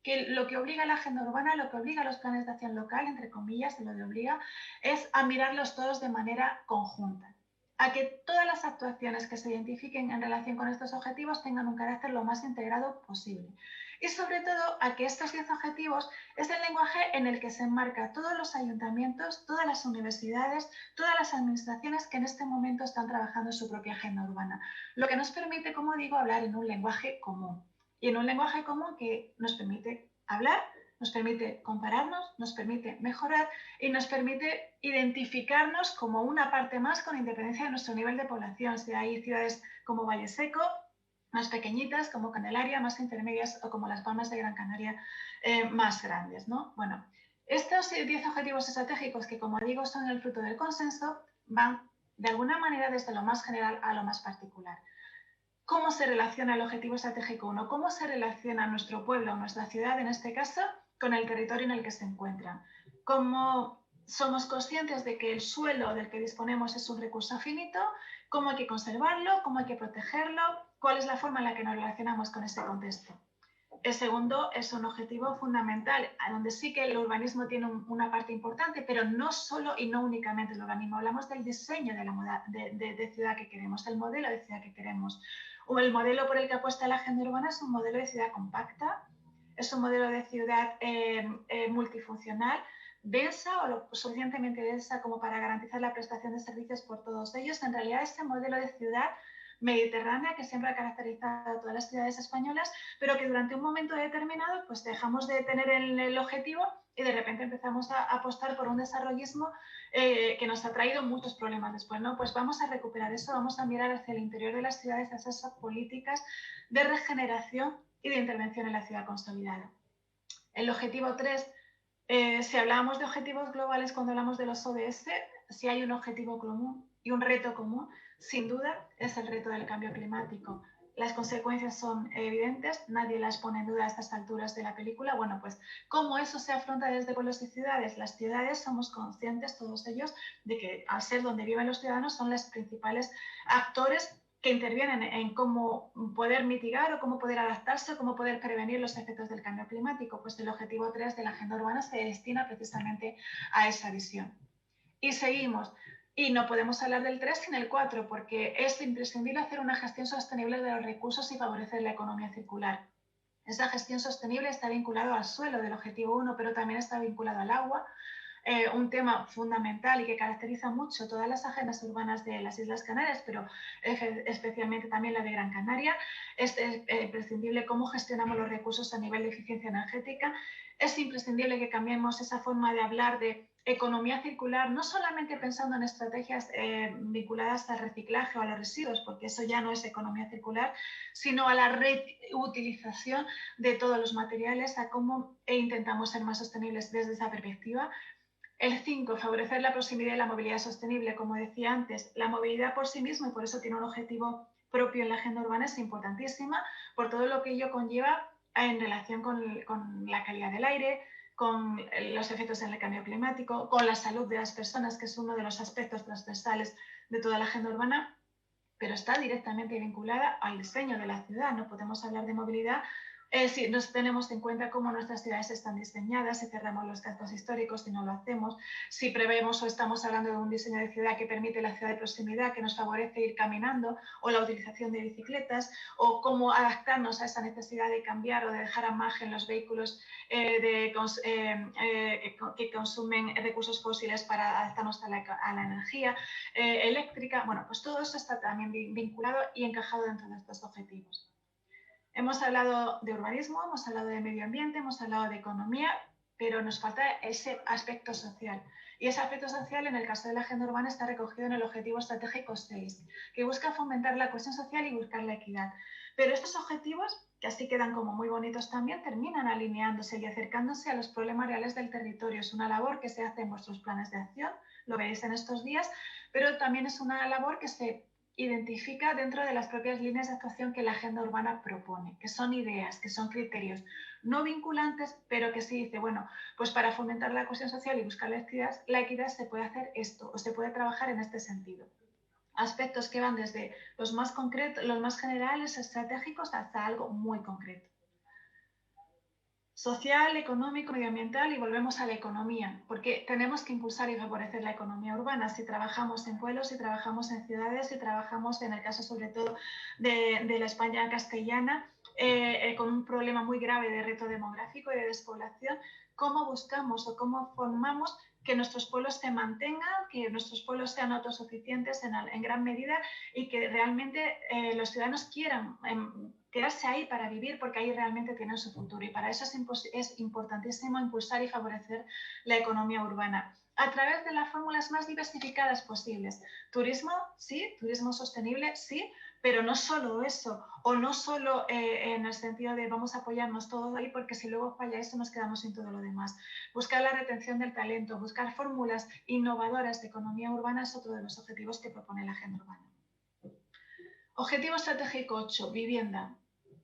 que lo que obliga a la agenda urbana, lo que obliga a los planes de acción local, entre comillas, lo que obliga, es a mirarlos todos de manera conjunta, a que todas las actuaciones que se identifiquen en relación con estos objetivos tengan un carácter lo más integrado posible. Y sobre todo a que estos 10 objetivos es el lenguaje en el que se enmarca todos los ayuntamientos, todas las universidades, todas las administraciones que en este momento están trabajando en su propia agenda urbana. Lo que nos permite, como digo, hablar en un lenguaje común. Y en un lenguaje común que nos permite hablar, nos permite compararnos, nos permite mejorar y nos permite identificarnos como una parte más con independencia de nuestro nivel de población. Si hay ciudades como Valle Seco, más pequeñitas, como Candelaria, más intermedias o como Las Palmas de Gran Canaria, más grandes, ¿no? Bueno, estos 10 objetivos estratégicos que, como digo, son el fruto del consenso, van de alguna manera desde lo más general a lo más particular. ¿Cómo se relaciona el objetivo estratégico 1? ¿Cómo se relaciona nuestro pueblo, nuestra ciudad, en este caso, con el territorio en el que se encuentran? ¿Cómo somos conscientes de que el suelo del que disponemos es un recurso finito? cómo hay que conservarlo, cómo hay que protegerlo, cuál es la forma en la que nos relacionamos con ese contexto. El segundo es un objetivo fundamental, a donde sí que el urbanismo tiene una parte importante, pero no solo y no únicamente el urbanismo. Hablamos del diseño de ciudad que queremos, el modelo de ciudad que queremos. O el modelo por el que apuesta la agenda urbana es un modelo de ciudad compacta, es un modelo de ciudad multifuncional, densa o lo suficientemente densa como para garantizar la prestación de servicios por todos ellos. En realidad, este modelo de ciudad mediterránea que siempre ha caracterizado a todas las ciudades españolas, pero que durante un momento determinado pues dejamos de tener el objetivo y de repente empezamos a apostar por un desarrollismo que nos ha traído muchos problemas después, ¿no? Pues vamos a recuperar eso, vamos a mirar hacia el interior de las ciudades, hacia esas políticas de regeneración y de intervención en la ciudad consolidada. El objetivo 3, si hablábamos de objetivos globales cuando hablamos de los ODS, si hay un objetivo común y un reto común, sin duda es el reto del cambio climático. Las consecuencias son evidentes, nadie las pone en duda a estas alturas de la película. Bueno, pues cómo eso se afronta desde pueblos y ciudades. Las ciudades somos conscientes, todos ellos, de que al ser donde viven los ciudadanos son los principales actores que intervienen en cómo poder mitigar o cómo poder adaptarse o cómo poder prevenir los efectos del cambio climático. Pues el objetivo 3 de la agenda urbana se destina precisamente a esa visión. Y seguimos. Y no podemos hablar del 3 sin el 4, porque es imprescindible hacer una gestión sostenible de los recursos y favorecer la economía circular. Esa gestión sostenible está vinculada al suelo del objetivo 1, pero también está vinculado al agua, un tema fundamental y que caracteriza mucho todas las agendas urbanas de las Islas Canarias, pero especialmente también la de Gran Canaria. Es imprescindible cómo gestionamos los recursos a nivel de eficiencia energética. Es imprescindible que cambiemos esa forma de hablar de economía circular, no solamente pensando en estrategias vinculadas al reciclaje o a los residuos, porque eso ya no es economía circular, sino a la reutilización de todos los materiales, a cómo intentamos ser más sostenibles desde esa perspectiva. El 5, favorecer la proximidad y la movilidad sostenible. Como decía antes, la movilidad por sí misma, y por eso tiene un objetivo propio en la agenda urbana, es importantísima por todo lo que ello conlleva en relación con la calidad del aire, con los efectos en el cambio climático, con la salud de las personas, que es uno de los aspectos transversales de toda la agenda urbana, pero está directamente vinculada al diseño de la ciudad. No podemos hablar de movilidad si nos tenemos en cuenta cómo nuestras ciudades están diseñadas, si cerramos los cascos históricos, si no lo hacemos, si prevemos o estamos hablando de un diseño de ciudad que permite la ciudad de proximidad, que nos favorece ir caminando, o la utilización de bicicletas, o cómo adaptarnos a esa necesidad de cambiar o de dejar a margen los vehículos que consumen recursos fósiles para adaptarnos a la energía eléctrica. Bueno, pues todo eso está también vinculado y encajado dentro de estos objetivos. Hemos hablado de urbanismo, hemos hablado de medio ambiente, hemos hablado de economía, pero nos falta ese aspecto social. Y ese aspecto social, en el caso de la agenda urbana, está recogido en el objetivo estratégico 6, que busca fomentar la cohesión social y buscar la equidad. Pero estos objetivos, que así quedan como muy bonitos también, terminan alineándose y acercándose a los problemas reales del territorio. Es una labor que se hace en vuestros planes de acción, lo veréis en estos días, pero también es una labor que se identifica dentro de las propias líneas de actuación que la agenda urbana propone, que son ideas, que son criterios no vinculantes, pero que sí dice, bueno, pues para fomentar la cohesión social y buscar la equidad se puede hacer esto o se puede trabajar en este sentido. Aspectos que van desde los más concretos, los más generales, estratégicos, hasta algo muy concreto. Social, económico, medioambiental, y volvemos a la economía, porque tenemos que impulsar y favorecer la economía urbana. Si trabajamos en pueblos, si trabajamos en ciudades, si trabajamos en el caso sobre todo de la España castellana, con un problema muy grave de reto demográfico y de despoblación, ¿cómo buscamos o cómo formamos que nuestros pueblos se mantengan, que nuestros pueblos sean autosuficientes en gran medida y que realmente los ciudadanos quieran quedarse ahí para vivir, porque ahí realmente tienen su futuro? Y para eso es importantísimo impulsar y favorecer la economía urbana a través de las fórmulas más diversificadas posibles. Turismo, sí, turismo sostenible, sí, pero no solo eso, o no solo en el sentido de vamos a apoyarnos todos ahí, porque si luego falla eso nos quedamos sin todo lo demás. Buscar la retención del talento, buscar fórmulas innovadoras de economía urbana es otro de los objetivos que propone la agenda urbana. Objetivo estratégico 8, vivienda.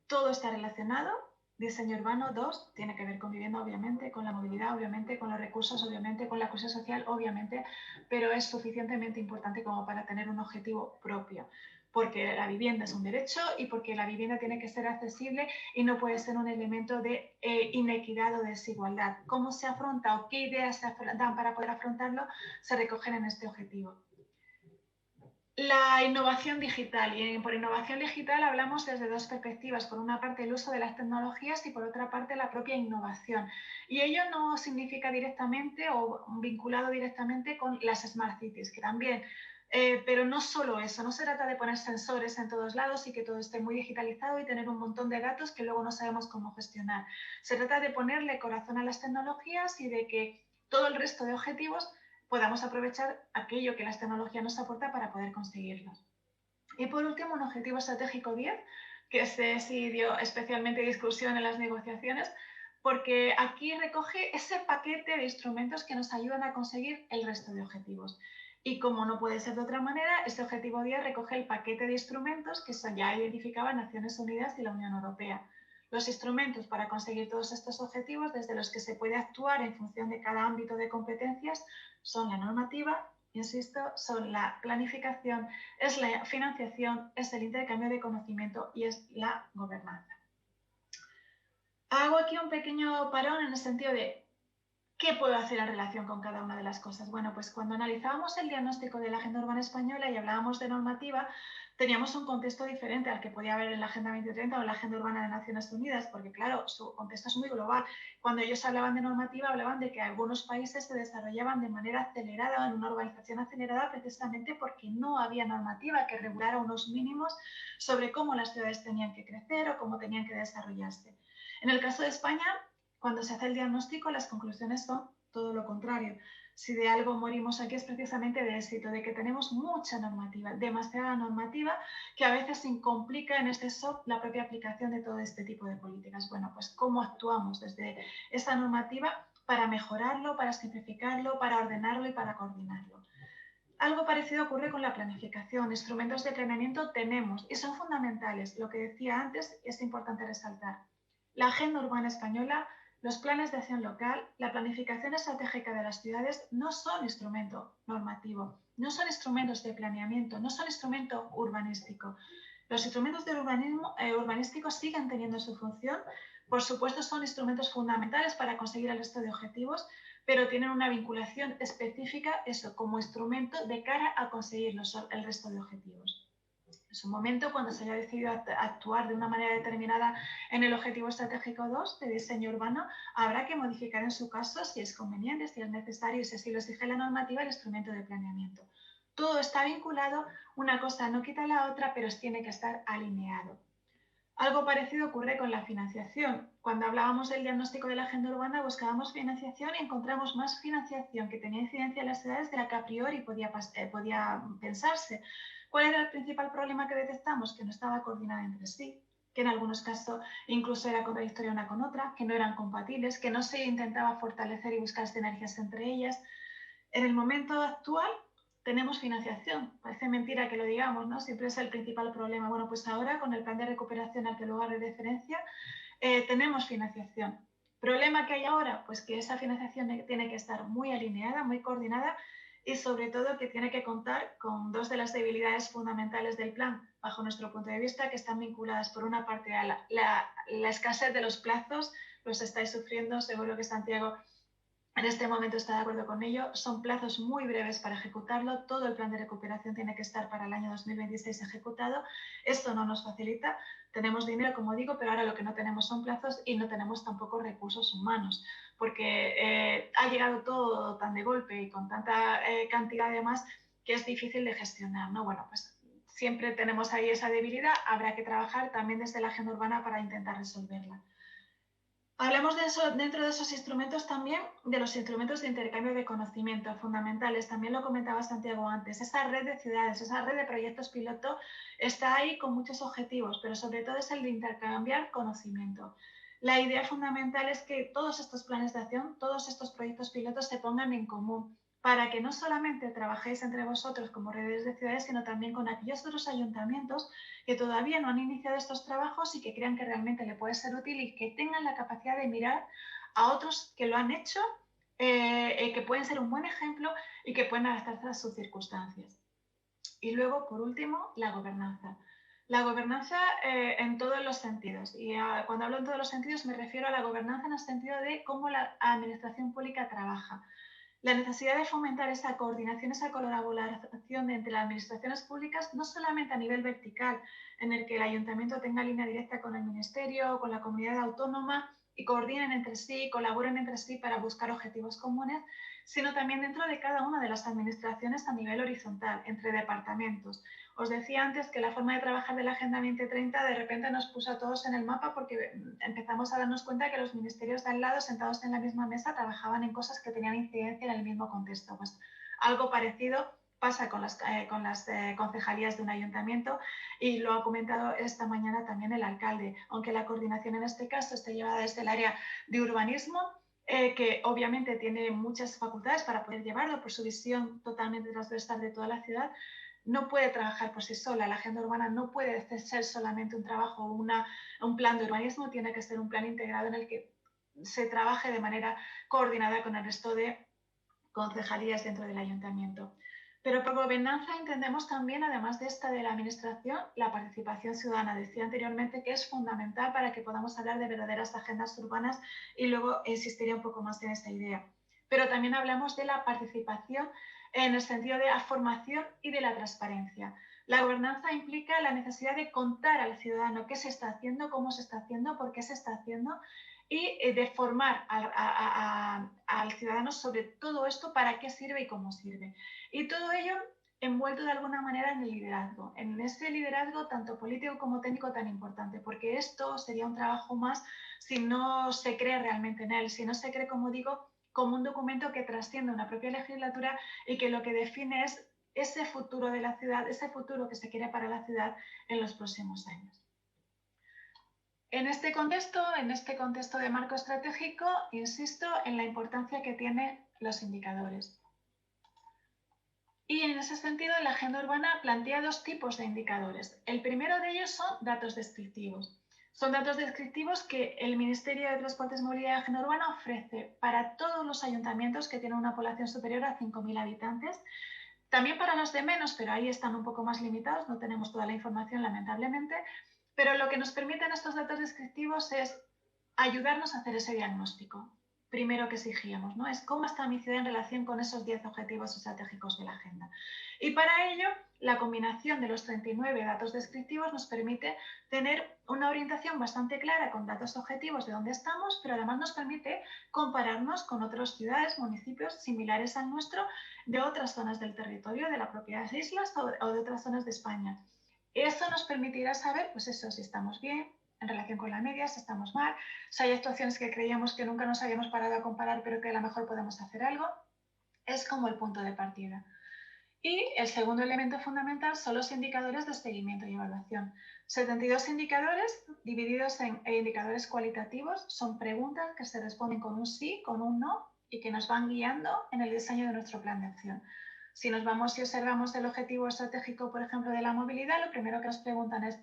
Todo está relacionado, diseño urbano. 2, tiene que ver con vivienda, obviamente, con la movilidad, obviamente, con los recursos, obviamente, con la cohesión social, obviamente, pero es suficientemente importante como para tener un objetivo propio, porque la vivienda es un derecho y porque la vivienda tiene que ser accesible y no puede ser un elemento de inequidad o desigualdad. ¿Cómo se afronta o qué ideas se dan para poder afrontarlo? Se recogen en este objetivo. La innovación digital. Y por innovación digital hablamos desde dos perspectivas. Por una parte, el uso de las tecnologías y por otra parte, la propia innovación. Y ello no significa directamente o vinculado directamente con las Smart Cities, que también, pero no solo eso. No se trata de poner sensores en todos lados y que todo esté muy digitalizado y tener un montón de datos que luego no sabemos cómo gestionar. Se trata de ponerle corazón a las tecnologías y de que todo el resto de objetivos podamos aprovechar aquello que las tecnologías nos aportan para poder conseguirlos. Y por último, un objetivo estratégico 10, que sí dio especialmente discusión en las negociaciones, porque aquí recoge ese paquete de instrumentos que nos ayudan a conseguir el resto de objetivos. Y como no puede ser de otra manera, este objetivo 10 recoge el paquete de instrumentos que ya identificaban Naciones Unidas y la Unión Europea. Los instrumentos para conseguir todos estos objetivos, desde los que se puede actuar en función de cada ámbito de competencias, son la normativa, insisto, son la planificación, es la financiación, es el intercambio de conocimiento y es la gobernanza. Hago aquí un pequeño parón en el sentido de ¿qué puedo hacer en relación con cada una de las cosas? Bueno, pues cuando analizábamos el diagnóstico de la Agenda Urbana Española y hablábamos de normativa, teníamos un contexto diferente al que podía haber en la Agenda 2030 o en la Agenda Urbana de Naciones Unidas, porque claro, su contexto es muy global. Cuando ellos hablaban de normativa, hablaban de que algunos países se desarrollaban de manera acelerada, en una urbanización acelerada, precisamente porque no había normativa que regulara unos mínimos sobre cómo las ciudades tenían que crecer o cómo tenían que desarrollarse. En el caso de España, cuando se hace el diagnóstico, las conclusiones son todo lo contrario. Si de algo morimos aquí es precisamente de éxito, de que tenemos mucha normativa, demasiada normativa, que a veces complica en exceso la propia aplicación de todo este tipo de políticas. Bueno, pues cómo actuamos desde esa normativa para mejorarlo, para simplificarlo, para ordenarlo y para coordinarlo. Algo parecido ocurre con la planificación. Instrumentos de planeamiento tenemos y son fundamentales. Lo que decía antes es importante resaltar. La Agenda Urbana Española, los planes de acción local, la planificación estratégica de las ciudades no son instrumento normativo, no son instrumentos de planeamiento, no son instrumento urbanístico. Los instrumentos de urbanístico siguen teniendo su función. Por supuesto, son instrumentos fundamentales para conseguir el resto de objetivos, pero tienen una vinculación específica, eso, como instrumento de cara a conseguir el resto de objetivos. En su momento, cuando se haya decidido actuar de una manera determinada en el objetivo estratégico 2 de diseño urbano, habrá que modificar en su caso, si es conveniente, si es necesario y si así lo exige la normativa, el instrumento de planeamiento. Todo está vinculado, una cosa no quita la otra, pero tiene que estar alineado. Algo parecido ocurre con la financiación. Cuando hablábamos del diagnóstico de la agenda urbana, buscábamos financiación y encontramos más financiación que tenía incidencia en las ciudades de la que a priori podía pensarse. ¿Cuál era el principal problema que detectamos? Que no estaba coordinada entre sí, que en algunos casos incluso era contradictoria una con otra, que no eran compatibles, que no se intentaba fortalecer y buscar sinergias entre ellas. En el momento actual tenemos financiación. Parece mentira que lo digamos, ¿no? Siempre es el principal problema. Bueno, pues ahora con el plan de recuperación al que luego haré referencia, tenemos financiación. ¿Problema que hay ahora? Pues que esa financiación tiene que estar muy alineada, muy coordinada y sobre todo que tiene que contar con dos de las debilidades fundamentales del plan, bajo nuestro punto de vista, que están vinculadas por una parte a la escasez de los plazos. Los estáis sufriendo, seguro que Santiago en este momento está de acuerdo con ello. Son plazos muy breves para ejecutarlo. Todo el plan de recuperación tiene que estar para el año 2026 ejecutado. Esto no nos facilita. Tenemos dinero, como digo, pero ahora lo que no tenemos son plazos y no tenemos tampoco recursos humanos, porque ha llegado todo tan de golpe y con tanta cantidad de más que es difícil de gestionar, ¿no? Bueno, pues siempre tenemos ahí esa debilidad. Habrá que trabajar también desde la agenda urbana para intentar resolverla. Hablamos de eso, dentro de esos instrumentos también, de los instrumentos de intercambio de conocimiento fundamentales. También lo comentaba Santiago antes. Esa red de ciudades, esa red de proyectos piloto está ahí con muchos objetivos, pero sobre todo es el de intercambiar conocimiento. La idea fundamental es que todos estos planes de acción, todos estos proyectos pilotos se pongan en común para que no solamente trabajéis entre vosotros como redes de ciudades, sino también con aquellos otros ayuntamientos que todavía no han iniciado estos trabajos y que crean que realmente le puede ser útil y que tengan la capacidad de mirar a otros que lo han hecho, que pueden ser un buen ejemplo y que pueden adaptarse a sus circunstancias. Y luego, por último, la gobernanza. La gobernanza en todos los sentidos. Y cuando hablo en todos los sentidos me refiero a la gobernanza en el sentido de cómo la administración pública trabaja. La necesidad de fomentar esa coordinación, esa colaboración entre las administraciones públicas, no solamente a nivel vertical, en el que el ayuntamiento tenga línea directa con el ministerio, con la comunidad autónoma y coordinen entre sí, colaboren entre sí para buscar objetivos comunes, sino también dentro de cada una de las administraciones a nivel horizontal, entre departamentos. Os decía antes que la forma de trabajar de la Agenda 2030 de repente nos puso a todos en el mapa porque empezamos a darnos cuenta que los ministerios de al lado, sentados en la misma mesa, trabajaban en cosas que tenían incidencia en el mismo contexto. Pues algo parecido pasa con las concejalías de un ayuntamiento y lo ha comentado esta mañana también el alcalde, aunque la coordinación en este caso esté llevada desde el área de urbanismo, que obviamente tiene muchas facultades para poder llevarlo por su visión totalmente transversal de toda la ciudad, no puede trabajar por sí sola. La agenda urbana no puede ser solamente un trabajo o un plan de urbanismo, tiene que ser un plan integrado en el que se trabaje de manera coordinada con el resto de concejalías dentro del ayuntamiento. Pero por gobernanza entendemos también, además de esta de la administración, la participación ciudadana. Decía anteriormente que es fundamental para que podamos hablar de verdaderas agendas urbanas y luego insistiría un poco más en esta idea. Pero también hablamos de la participación en el sentido de la formación y de la transparencia. La gobernanza implica la necesidad de contar al ciudadano qué se está haciendo, cómo se está haciendo, por qué se está haciendo y de formar al ciudadano sobre todo esto, para qué sirve y cómo sirve. Y todo ello envuelto de alguna manera en el liderazgo, en ese liderazgo tanto político como técnico tan importante, porque esto sería un trabajo más si no se cree realmente en él, si no se cree, como digo, como un documento que trasciende una propia legislatura y que lo que define es ese futuro de la ciudad, ese futuro que se quiere para la ciudad en los próximos años. En este contexto de marco estratégico, insisto en la importancia que tienen los indicadores. Y en ese sentido, la agenda urbana plantea dos tipos de indicadores. El primero de ellos son datos descriptivos. Son datos descriptivos que el Ministerio de Transportes, Movilidad y Agenda Urbana ofrece para todos los ayuntamientos que tienen una población superior a 5.000 habitantes. También para los de menos, pero ahí están un poco más limitados, no tenemos toda la información, lamentablemente. Pero lo que nos permiten estos datos descriptivos es ayudarnos a hacer ese diagnóstico primero que exigíamos, ¿no? Es cómo está mi ciudad en relación con esos 10 objetivos estratégicos de la agenda. Y para ello, la combinación de los 39 datos descriptivos nos permite tener una orientación bastante clara con datos objetivos de dónde estamos, pero además nos permite compararnos con otras ciudades, municipios similares al nuestro, de otras zonas del territorio, de las propias islas o de otras zonas de España. Eso nos permitirá saber, pues eso, si estamos bien en relación con la media, si estamos mal, si hay actuaciones que creíamos que nunca nos habíamos parado a comparar, pero que a lo mejor podemos hacer algo. Es como el punto de partida. Y el segundo elemento fundamental son los indicadores de seguimiento y evaluación. 72 indicadores divididos en indicadores cualitativos. Son preguntas que se responden con un sí, con un no y que nos van guiando en el diseño de nuestro plan de acción. Si nos vamos y observamos el objetivo estratégico, por ejemplo, de la movilidad, lo primero que nos preguntan es,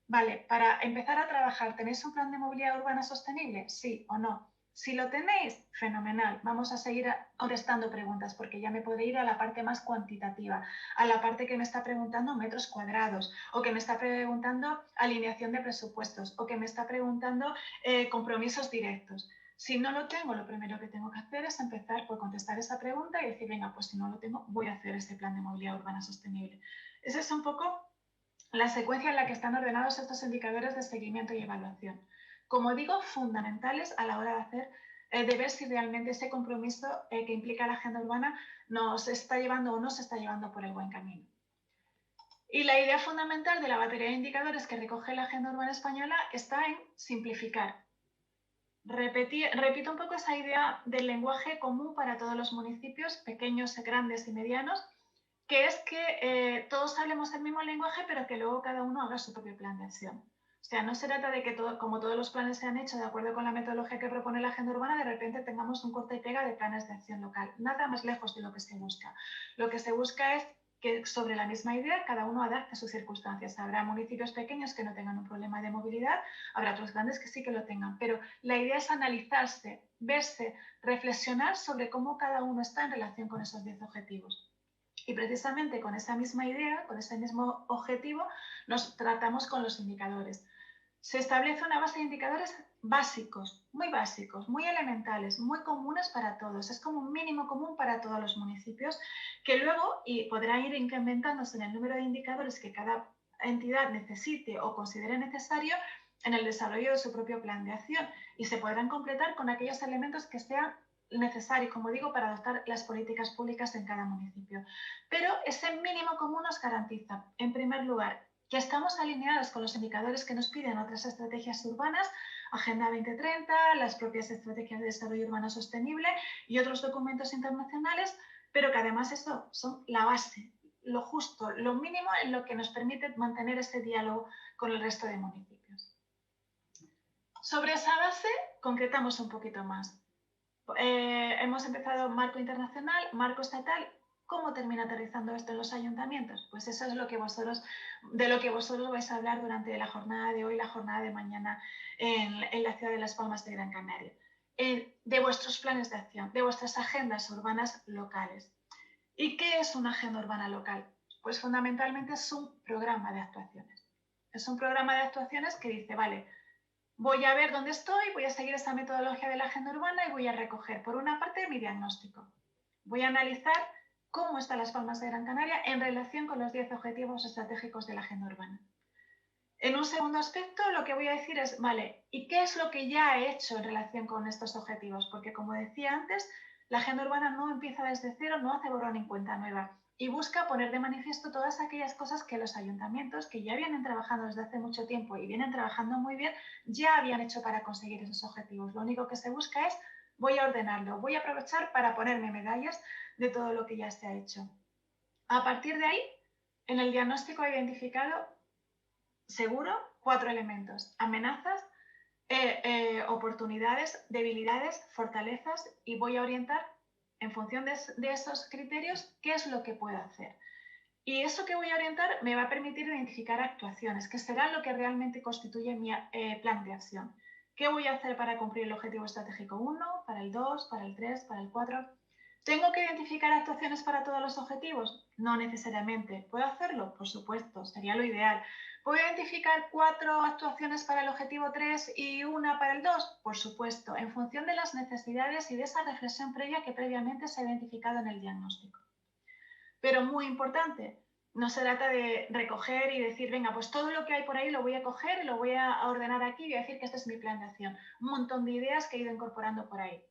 vale, para empezar a trabajar, ¿tenéis un plan de movilidad urbana sostenible? Sí o no. Si lo tenéis, fenomenal. Vamos a seguir contestando preguntas porque ya me puedo ir a la parte más cuantitativa, a la parte que me está preguntando metros cuadrados o que me está preguntando alineación de presupuestos o que me está preguntando compromisos directos. Si no lo tengo, lo primero que tengo que hacer es empezar por contestar esa pregunta y decir, venga, pues si no lo tengo, voy a hacer este plan de movilidad urbana sostenible. Esa es un poco la secuencia en la que están ordenados estos indicadores de seguimiento y evaluación. Como digo, fundamentales a la hora de hacer, de ver si realmente ese compromiso que implica la agenda urbana nos está llevando o no se está llevando por el buen camino. Y la idea fundamental de la batería de indicadores que recoge la agenda urbana española está en simplificar. Repito un poco esa idea del lenguaje común para todos los municipios, pequeños, grandes y medianos, que es que todos hablemos el mismo lenguaje, pero que luego cada uno haga su propio plan de acción. O sea, no se trata de que como todos los planes se han hecho de acuerdo con la metodología que propone la agenda urbana, de repente tengamos un corta y pega de planes de acción local. Nada más lejos de lo que se busca. Lo que se busca es que sobre la misma idea cada uno adapte sus circunstancias. Habrá municipios pequeños que no tengan un problema de movilidad, habrá otros grandes que sí que lo tengan, pero la idea es analizarse, verse, reflexionar sobre cómo cada uno está en relación con esos 10 objetivos. Y precisamente con esa misma idea, con ese mismo objetivo, nos tratamos con los indicadores. Se establece una base de indicadores básicos, muy elementales, muy comunes para todos. Es como un mínimo común para todos los municipios que luego podrán ir incrementándose en el número de indicadores que cada entidad necesite o considere necesario en el desarrollo de su propio plan de acción y se podrán completar con aquellos elementos que sean necesarios, como digo, para adoptar las políticas públicas en cada municipio. Pero ese mínimo común nos garantiza, en primer lugar, que estamos alineados con los indicadores que nos piden otras estrategias urbanas, Agenda 2030, las propias estrategias de desarrollo urbano sostenible y otros documentos internacionales, pero que además eso son la base, lo justo, lo mínimo en lo que nos permite mantener ese diálogo con el resto de municipios. Sobre esa base, concretamos un poquito más. Hemos empezado marco internacional, marco estatal. ¿Cómo termina aterrizando esto en los ayuntamientos? Pues eso es de lo que vosotros vais a hablar durante la jornada de hoy, la jornada de mañana en la ciudad de Las Palmas de Gran Canaria. De vuestros planes de acción, de vuestras agendas urbanas locales. ¿Y qué es una agenda urbana local? Pues fundamentalmente es un programa de actuaciones. Es un programa de actuaciones que dice, vale, voy a ver dónde estoy, voy a seguir esta metodología de la agenda urbana y voy a recoger, por una parte, mi diagnóstico. Voy a analizar cómo están Las Palmas de Gran Canaria en relación con los 10 objetivos estratégicos de la agenda urbana. En un segundo aspecto, lo que voy a decir es, vale, ¿y qué es lo que ya he hecho en relación con estos objetivos? Porque, como decía antes, la agenda urbana no empieza desde cero, no hace borrón ni cuenta nueva y busca poner de manifiesto todas aquellas cosas que los ayuntamientos, que ya vienen trabajando desde hace mucho tiempo y vienen trabajando muy bien, ya habían hecho para conseguir esos objetivos. Lo único que se busca es, voy a ordenarlo, voy a aprovechar para ponerme medallas de todo lo que ya se ha hecho. A partir de ahí, en el diagnóstico he identificado, seguro, 4 elementos: amenazas, oportunidades, debilidades, fortalezas, y voy a orientar en función de esos criterios qué es lo que puedo hacer. Y eso que voy a orientar me va a permitir identificar actuaciones, que será lo que realmente constituye mi plan de acción. ¿Qué voy a hacer para cumplir el objetivo estratégico 1, para el 2, para el 3, para el 4? ¿Tengo que identificar actuaciones para todos los objetivos? No necesariamente. ¿Puedo hacerlo? Por supuesto, sería lo ideal. ¿Puedo identificar 4 actuaciones para el objetivo 3 y una para el 2? Por supuesto, en función de las necesidades y de esa reflexión previa que previamente se ha identificado en el diagnóstico. Pero muy importante, no se trata de recoger y decir, venga, pues todo lo que hay por ahí lo voy a coger, lo voy a ordenar aquí y voy a decir que este es mi plan de acción. Un montón de ideas que he ido incorporando por ahí.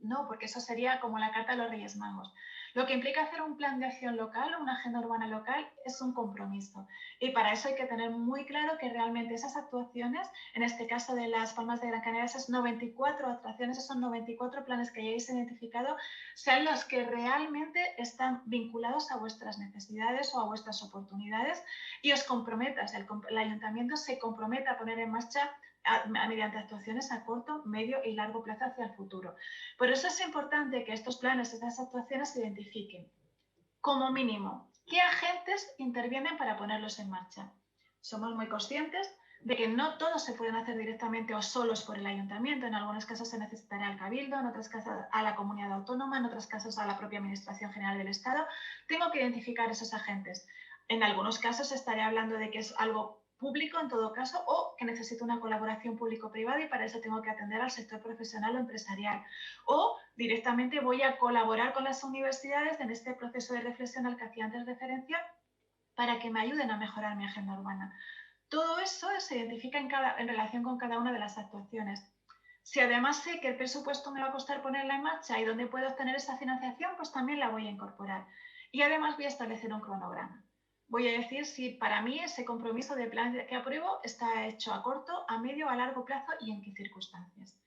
No, porque eso sería como la carta de los Reyes Magos. Lo que implica hacer un plan de acción local o una agenda urbana local es un compromiso. Y para eso hay que tener muy claro que realmente esas actuaciones, en este caso de Las Palmas de Gran Canaria, esas 94 actuaciones, esos 94 planes que hayáis identificado, sean los que realmente están vinculados a vuestras necesidades o a vuestras oportunidades y os comprometas, el ayuntamiento se comprometa a poner en marcha mediante actuaciones a corto, medio y largo plazo hacia el futuro. Por eso es importante que estos planes, estas actuaciones se identifiquen. Como mínimo, ¿qué agentes intervienen para ponerlos en marcha? Somos muy conscientes de que no todos se pueden hacer directamente o solos por el ayuntamiento. En algunos casos se necesitará el cabildo, en otros casos a la comunidad autónoma, en otros casos a la propia Administración General del Estado. Tengo que identificar esos agentes. En algunos casos estaré hablando de que es algo público en todo caso o que necesito una colaboración público-privada y para eso tengo que atender al sector profesional o empresarial. O directamente voy a colaborar con las universidades en este proceso de reflexión al que hacía antes referencia para que me ayuden a mejorar mi agenda urbana. Todo eso se identifica en relación con cada una de las actuaciones. Si además sé que el presupuesto me va a costar ponerla en marcha y dónde puedo obtener esa financiación, pues también la voy a incorporar. Y además voy a establecer un cronograma. Voy a decir si para mí ese compromiso de plan que apruebo está hecho a corto, a medio, a largo plazo y en qué circunstancias.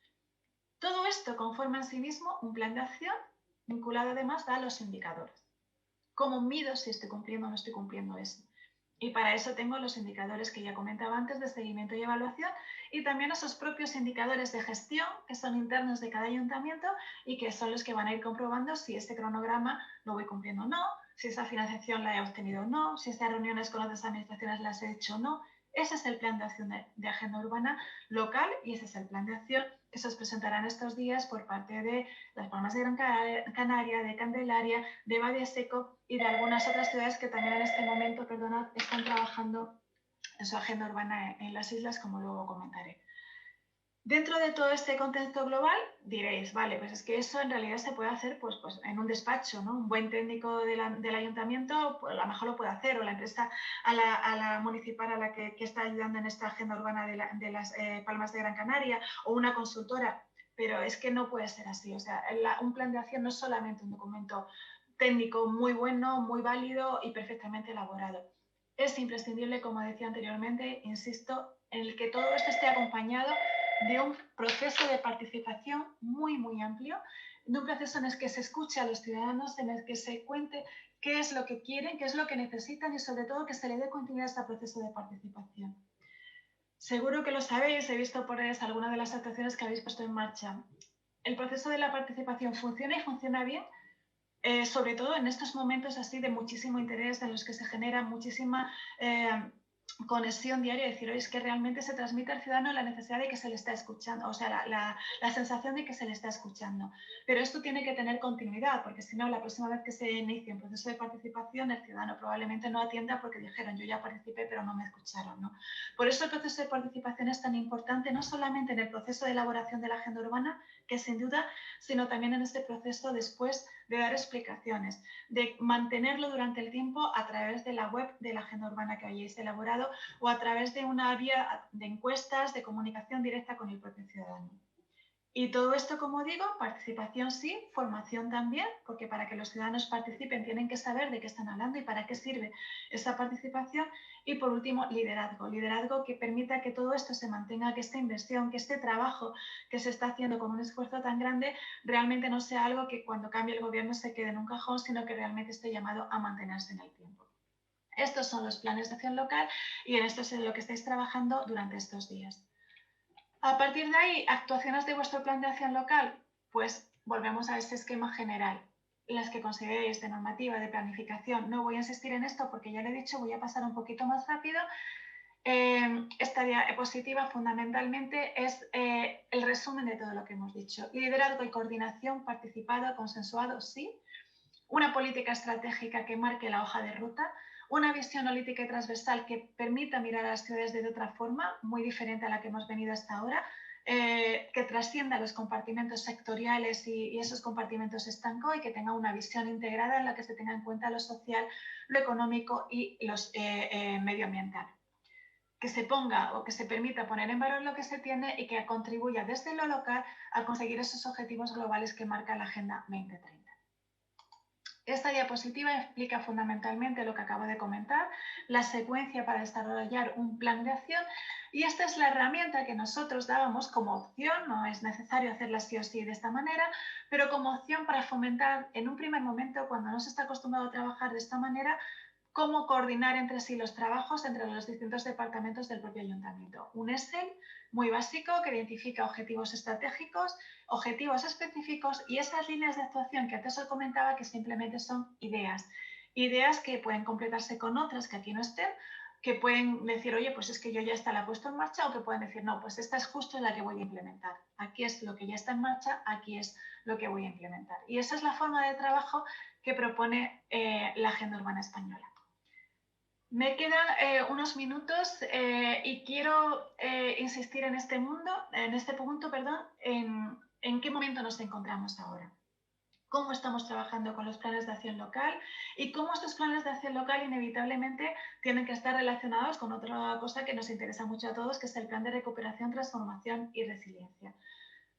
Todo esto conforma en sí mismo un plan de acción vinculado además a los indicadores. ¿Cómo mido si estoy cumpliendo o no estoy cumpliendo eso? Y para eso tengo los indicadores que ya comentaba antes de seguimiento y evaluación y también esos propios indicadores de gestión que son internos de cada ayuntamiento y que son los que van a ir comprobando si este cronograma lo voy cumpliendo o no, si esa financiación la he obtenido o no, si estas reuniones con otras administraciones las he hecho o no. Ese es el plan de acción de agenda urbana local y ese es el plan de acción que se os presentará en estos días por parte de Las Palmas de Gran Canaria, de Candelaria, de Badia Seco y de algunas otras ciudades que también en este momento, perdonad, están trabajando en su agenda urbana en las islas, como luego comentaré. Dentro de todo este contexto global, diréis, vale, pues es que eso en realidad se puede hacer pues en un despacho, ¿no? Un buen técnico del ayuntamiento, pues a lo mejor lo puede hacer, o la empresa a la municipal a la que está ayudando en esta agenda urbana de las Palmas de Gran Canaria, o una consultora, pero es que no puede ser así. O sea, un plan de acción no es solamente un documento técnico muy bueno, muy válido y perfectamente elaborado. Es imprescindible, como decía anteriormente, insisto, en el que todo esto esté acompañado de un proceso de participación muy amplio, de un proceso en el que se escuche a los ciudadanos, en el que se cuente qué es lo que quieren, qué es lo que necesitan y sobre todo que se le dé continuidad a este proceso de participación. Seguro que lo sabéis, he visto por algunas de las actuaciones que habéis puesto en marcha. El proceso de la participación funciona y funciona bien, sobre todo en estos momentos así de muchísimo interés, en los que se genera muchísima conexión diaria, decir, oye, es que realmente se transmite al ciudadano la necesidad de que se le está escuchando, o sea, la sensación de que se le está escuchando. Pero esto tiene que tener continuidad, porque si no, la próxima vez que se inicie un proceso de participación, el ciudadano probablemente no atienda porque dijeron, yo ya participé, pero no me escucharon, ¿no? Por eso el proceso de participación es tan importante, no solamente en el proceso de elaboración de la agenda urbana, que sin duda, sino también en este proceso después de dar explicaciones, de mantenerlo durante el tiempo a través de la web de la agenda urbana que hayáis elaborado o a través de una vía de encuestas, de comunicación directa con el propio ciudadano. Y todo esto, como digo, participación sí, formación también, porque para que los ciudadanos participen tienen que saber de qué están hablando y para qué sirve esa participación. Y por último, liderazgo. Liderazgo que permita que todo esto se mantenga, que esta inversión, que este trabajo que se está haciendo con un esfuerzo tan grande, realmente no sea algo que cuando cambie el gobierno se quede en un cajón, sino que realmente esté llamado a mantenerse en el tiempo. Estos son los planes de acción local y en esto es en lo que estáis trabajando durante estos días. A partir de ahí, actuaciones de vuestro plan de acción local, pues volvemos a este esquema general. Las que consideréis de normativa, de planificación, no voy a insistir en esto porque ya lo he dicho, voy a pasar un poquito más rápido. Esta diapositiva fundamentalmente es el resumen de todo lo que hemos dicho. Liderazgo y coordinación, participado, consensuado, sí. Una política estratégica que marque la hoja de ruta, una visión holística y transversal que permita mirar a las ciudades de otra forma, muy diferente a la que hemos venido hasta ahora, que trascienda los compartimentos sectoriales y esos compartimentos estancos y que tenga una visión integrada en la que se tenga en cuenta lo social, lo económico y lo medioambiental. Que se ponga o que se permita poner en valor lo que se tiene y que contribuya desde lo local a conseguir esos objetivos globales que marca la Agenda 2030. Esta diapositiva explica fundamentalmente lo que acabo de comentar, la secuencia para desarrollar un plan de acción y esta es la herramienta que nosotros dábamos como opción, no es necesario hacerla sí o sí de esta manera, pero como opción para fomentar en un primer momento, cuando no se está acostumbrado a trabajar de esta manera, cómo coordinar entre sí los trabajos entre los distintos departamentos del propio ayuntamiento. Un Excel muy básico que identifica objetivos estratégicos, objetivos específicos y esas líneas de actuación que antes os comentaba que simplemente son ideas. Ideas que pueden completarse con otras que aquí no estén, que pueden decir, oye, pues es que yo ya está la he puesto en marcha o que pueden decir, no, pues esta es justo la que voy a implementar. Aquí es lo que ya está en marcha, aquí es lo que voy a implementar. Y esa es la forma de trabajo que propone la Agenda Urbana Española. Me quedan unos minutos y quiero insistir en este punto, en qué momento nos encontramos ahora. Cómo estamos trabajando con los planes de acción local y cómo estos planes de acción local inevitablemente tienen que estar relacionados con otra cosa que nos interesa mucho a todos, que es el plan de recuperación, transformación y resiliencia.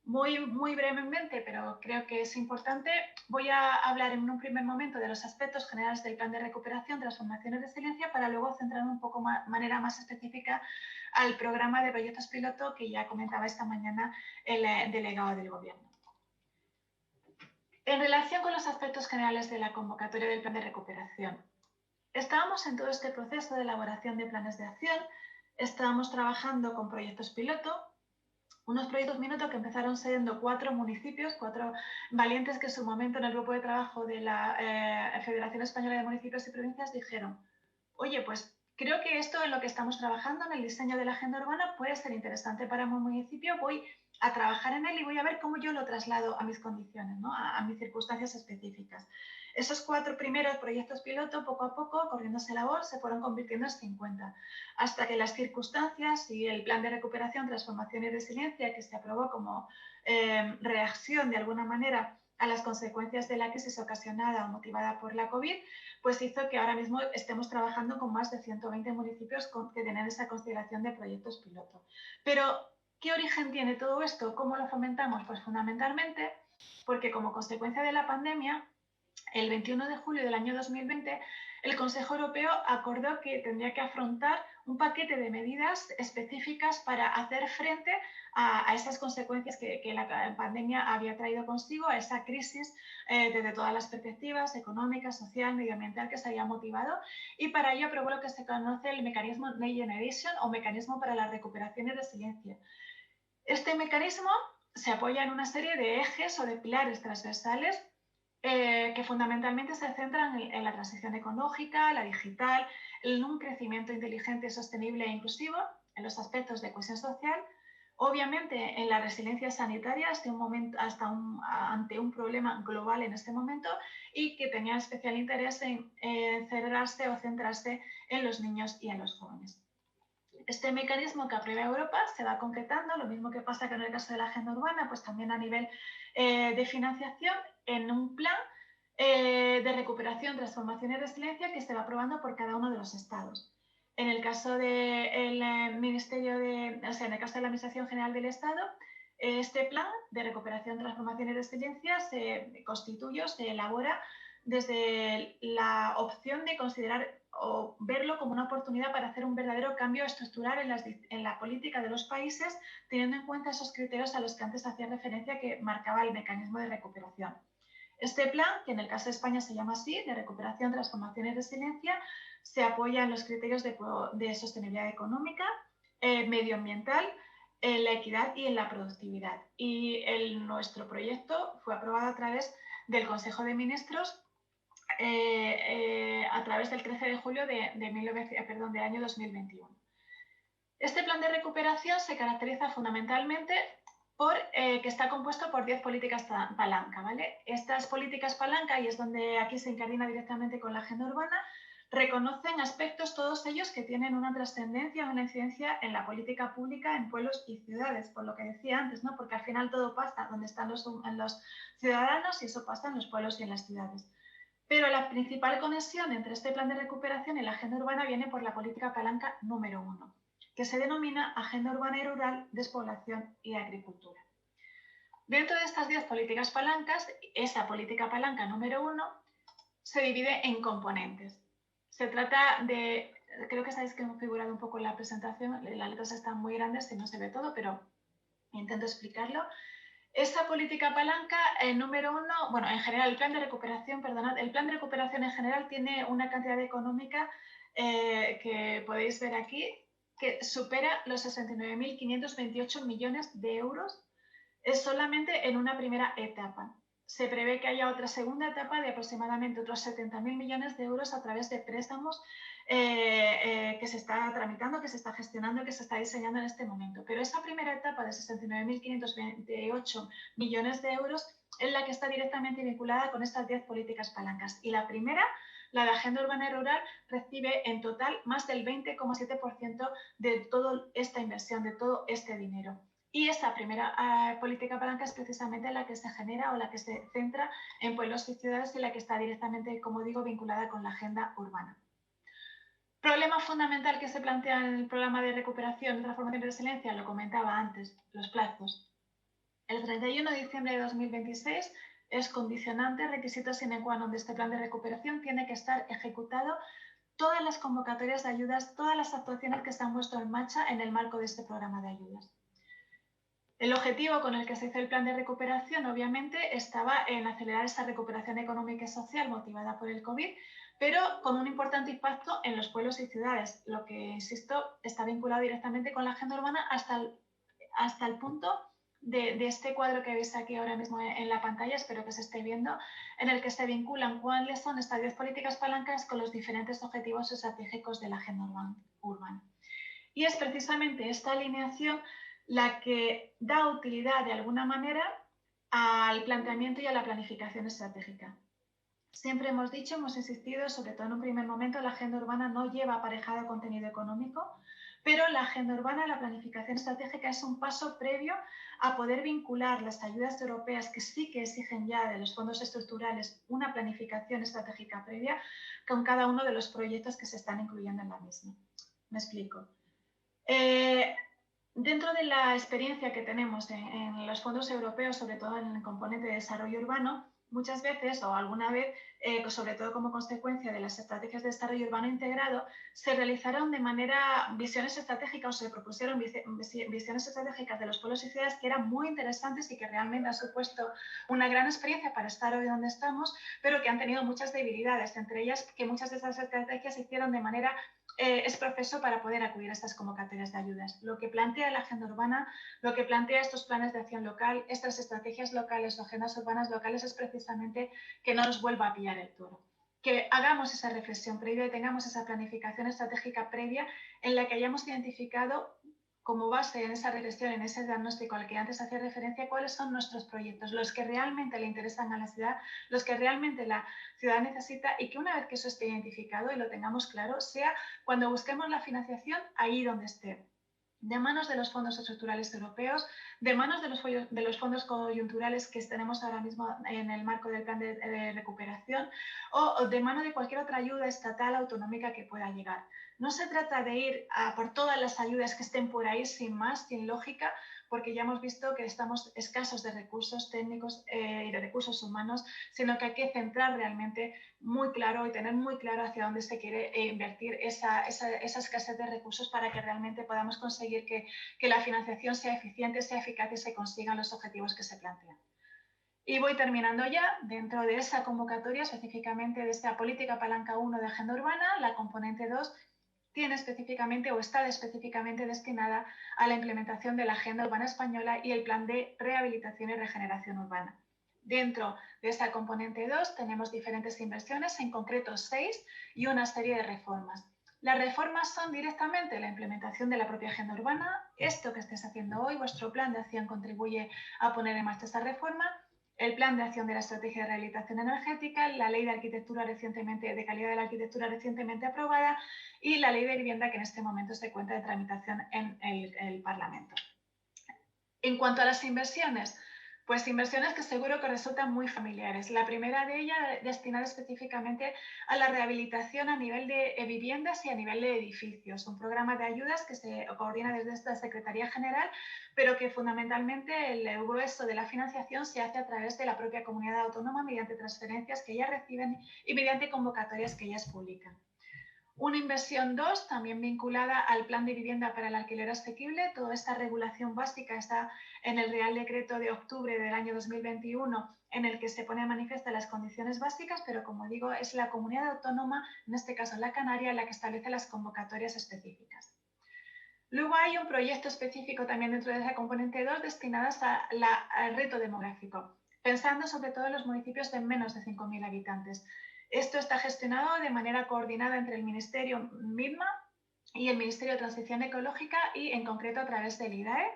Muy brevemente, pero creo que es importante, voy a hablar en un primer momento de los aspectos generales del plan de recuperación, transformación y resiliencia para luego centrarme un poco de manera más específica al programa de proyectos piloto que ya comentaba esta mañana el delegado del Gobierno. En relación con los aspectos generales de la convocatoria del plan de recuperación, Estábamos en todo este proceso de elaboración de planes de acción, estábamos trabajando con proyectos piloto, unos proyectos piloto que empezaron siendo 4 municipios, 4 valientes que en su momento en el grupo de trabajo de la Federación Española de Municipios y Provincias dijeron, oye, pues creo que esto en lo que estamos trabajando, en el diseño de la agenda urbana, puede ser interesante para mi municipio, voy a trabajar en él y voy a ver cómo yo lo traslado a mis condiciones, ¿no? a mis circunstancias específicas. Esos 4 primeros proyectos piloto, poco a poco, corriéndose la voz, se fueron convirtiendo en 50, hasta que las circunstancias y el plan de recuperación, transformación y resiliencia que se aprobó como reacción de alguna manera a las consecuencias de la crisis ocasionada o motivada por la COVID, pues hizo que ahora mismo estemos trabajando con más de 120 municipios que tienen esa consideración de proyectos piloto. Pero, ¿qué origen tiene todo esto? ¿Cómo lo fomentamos? Pues fundamentalmente porque como consecuencia de la pandemia, el 21 de julio del año 2020, el Consejo Europeo acordó que tendría que afrontar un paquete de medidas específicas para hacer frente a esas consecuencias que la pandemia había traído consigo, a esa crisis desde todas las perspectivas, económica, social, medioambiental que se había motivado, y para ello aprobó lo que se conoce el mecanismo Next Generation o mecanismo para la recuperación y resiliencia. Este mecanismo se apoya en una serie de ejes o de pilares transversales que fundamentalmente se centran en la transición ecológica, la digital, en un crecimiento inteligente, sostenible e inclusivo, en los aspectos de cohesión social, obviamente en la resiliencia sanitaria ante un problema global en este momento y que tenía especial interés en centrarse en los niños y en los jóvenes. Este mecanismo que aprueba Europa se va concretando, lo mismo que pasa que en el caso de la agenda urbana, pues también a nivel de financiación, en un plan de recuperación, transformación y resiliencia que se va aprobando por cada uno de los estados. En el caso del Ministerio en el caso de la Administración General del Estado, este plan de recuperación, transformación y resiliencia se constituye, se elabora desde la opción de considerar o verlo como una oportunidad para hacer un verdadero cambio estructural en la política de los países, teniendo en cuenta esos criterios a los que antes hacía referencia que marcaba el mecanismo de recuperación. Este plan, que en el caso de España se llama así, de recuperación, transformación y resiliencia, se apoya en los criterios de sostenibilidad económica, medioambiental, en la equidad y en la productividad. Y nuestro proyecto fue aprobado a través del Consejo de Ministros a través del 13 de julio del año 2021. Este plan de recuperación se caracteriza fundamentalmente por que está compuesto por 10 políticas palanca, ¿vale? Estas políticas palanca, y es donde aquí se incardina directamente con la agenda urbana, reconocen aspectos, todos ellos, que tienen una trascendencia, una incidencia en la política pública en pueblos y ciudades, por lo que decía antes, ¿no? Porque al final todo pasa donde están los ciudadanos y eso pasa en los pueblos y en las ciudades. Pero la principal conexión entre este plan de recuperación y la agenda urbana viene por la política palanca número 1, que se denomina Agenda Urbana y Rural, Despoblación y Agricultura. Dentro de estas 10 políticas palancas, esa política palanca número 1 se divide en componentes. Se trata de, creo que sabéis que hemos figurado un poco en la presentación, las letras están muy grandes y no se ve todo, pero intento explicarlo. Esa política palanca, número 1, bueno, en general, el plan de recuperación, perdonad, el plan de recuperación en general tiene una cantidad económica que podéis ver aquí, que supera los 69.528 millones de euros, es solamente en una primera etapa. Se prevé que haya otra segunda etapa de aproximadamente otros 70.000 millones de euros a través de préstamos que se está tramitando, que se está gestionando, que se está diseñando en este momento. Pero esa primera etapa de 69.528 millones de euros es la que está directamente vinculada con estas 10 políticas palancas. Y la primera, la de Agenda Urbana y Rural, recibe en total más del 20,7% de toda esta inversión, de todo este dinero. Y esta primera política palanca es precisamente la que se genera o la que se centra en pueblos y ciudades y la que está directamente, como digo, vinculada con la agenda urbana. Problema fundamental que se plantea en el programa de recuperación, transformación y resiliencia, lo comentaba antes, los plazos. El 31 de diciembre de 2026 es condicionante, requisito sine qua non de este plan de recuperación, tiene que estar ejecutado todas las convocatorias de ayudas, todas las actuaciones que se han puesto en marcha en el marco de este programa de ayudas. El objetivo con el que se hizo el plan de recuperación, obviamente, estaba en acelerar esa recuperación económica y social motivada por el COVID, pero con un importante impacto en los pueblos y ciudades, lo que, insisto, está vinculado directamente con la agenda urbana hasta el punto de este cuadro que veis aquí ahora mismo en la pantalla, espero que se esté viendo, en el que se vinculan cuáles son estas 10 políticas palancas con los diferentes objetivos estratégicos de la agenda urbana. Y es precisamente esta alineación la que da utilidad de alguna manera al planteamiento y a la planificación estratégica. Siempre hemos dicho, hemos insistido, sobre todo en un primer momento, la agenda urbana no lleva aparejado contenido económico, pero la agenda urbana, la planificación estratégica es un paso previo a poder vincular las ayudas europeas que sí que exigen ya de los fondos estructurales una planificación estratégica previa con cada uno de los proyectos que se están incluyendo en la misma. Me explico. Dentro de la experiencia que tenemos en los fondos europeos, sobre todo en el componente de desarrollo urbano, muchas veces o alguna vez, sobre todo como consecuencia de las estrategias de desarrollo urbano integrado, se realizaron de manera visiones estratégicas o se propusieron visiones estratégicas de los pueblos y ciudades que eran muy interesantes y que realmente han supuesto una gran experiencia para estar hoy donde estamos, pero que han tenido muchas debilidades, entre ellas que muchas de esas estrategias se hicieron de manera es proceso para poder acudir a estas convocatorias de ayudas. Lo que plantea la agenda urbana, lo que plantea estos planes de acción local, estas estrategias locales o agendas urbanas locales es precisamente que no nos vuelva a pillar el toro. Que hagamos esa reflexión previa y tengamos esa planificación estratégica previa en la que hayamos identificado como base en esa reflexión, en ese diagnóstico al que antes hacía referencia, cuáles son nuestros proyectos, los que realmente le interesan a la ciudad, los que realmente la ciudad necesita y que una vez que eso esté identificado y lo tengamos claro, sea cuando busquemos la financiación ahí donde esté, de manos de los fondos estructurales europeos, de manos de los fondos coyunturales que tenemos ahora mismo en el marco del plan de recuperación o de mano de cualquier otra ayuda estatal autonómica que pueda llegar. No se trata de ir a por todas las ayudas que estén por ahí sin más, sin lógica, porque ya hemos visto que estamos escasos de recursos técnicos y de recursos humanos, sino que hay que centrar realmente muy claro y tener muy claro hacia dónde se quiere invertir esa escasez de recursos para que realmente podamos conseguir que la financiación sea eficiente, sea eficaz y se consigan los objetivos que se plantean. Y voy terminando ya. Dentro de esa convocatoria, específicamente de esta política palanca 1 de agenda urbana, la componente 2 tiene específicamente o está específicamente destinada a la implementación de la agenda urbana española y el plan de rehabilitación y regeneración urbana. Dentro de esa componente 2 tenemos diferentes inversiones, en concreto 6, y una serie de reformas. Las reformas son directamente la implementación de la propia agenda urbana. Esto que estés haciendo hoy, vuestro plan de acción contribuye a poner en marcha esta reforma. El plan de acción de la estrategia de rehabilitación energética, la ley de arquitectura de calidad de la arquitectura recientemente aprobada y la ley de vivienda que en este momento se encuentra en tramitación en el Parlamento. En cuanto a las inversiones, pues inversiones que seguro que resultan muy familiares. La primera de ellas destinada específicamente a la rehabilitación a nivel de viviendas y a nivel de edificios. Un programa de ayudas que se coordina desde esta Secretaría General, pero que fundamentalmente el grueso de la financiación se hace a través de la propia comunidad autónoma mediante transferencias que ellas reciben y mediante convocatorias que ellas publican. Una inversión 2, también vinculada al plan de vivienda para el alquiler asequible. Toda esta regulación básica está en el Real Decreto de octubre del año 2021, en el que se pone a manifiesto las condiciones básicas, pero como digo, es la comunidad autónoma, en este caso la Canaria, la que establece las convocatorias específicas. Luego hay un proyecto específico también dentro de esa componente 2 destinadas al reto demográfico, pensando sobre todo en los municipios de menos de 5.000 habitantes. Esto está gestionado de manera coordinada entre el Ministerio MIDMA y el Ministerio de Transición Ecológica y en concreto a través del IDAE.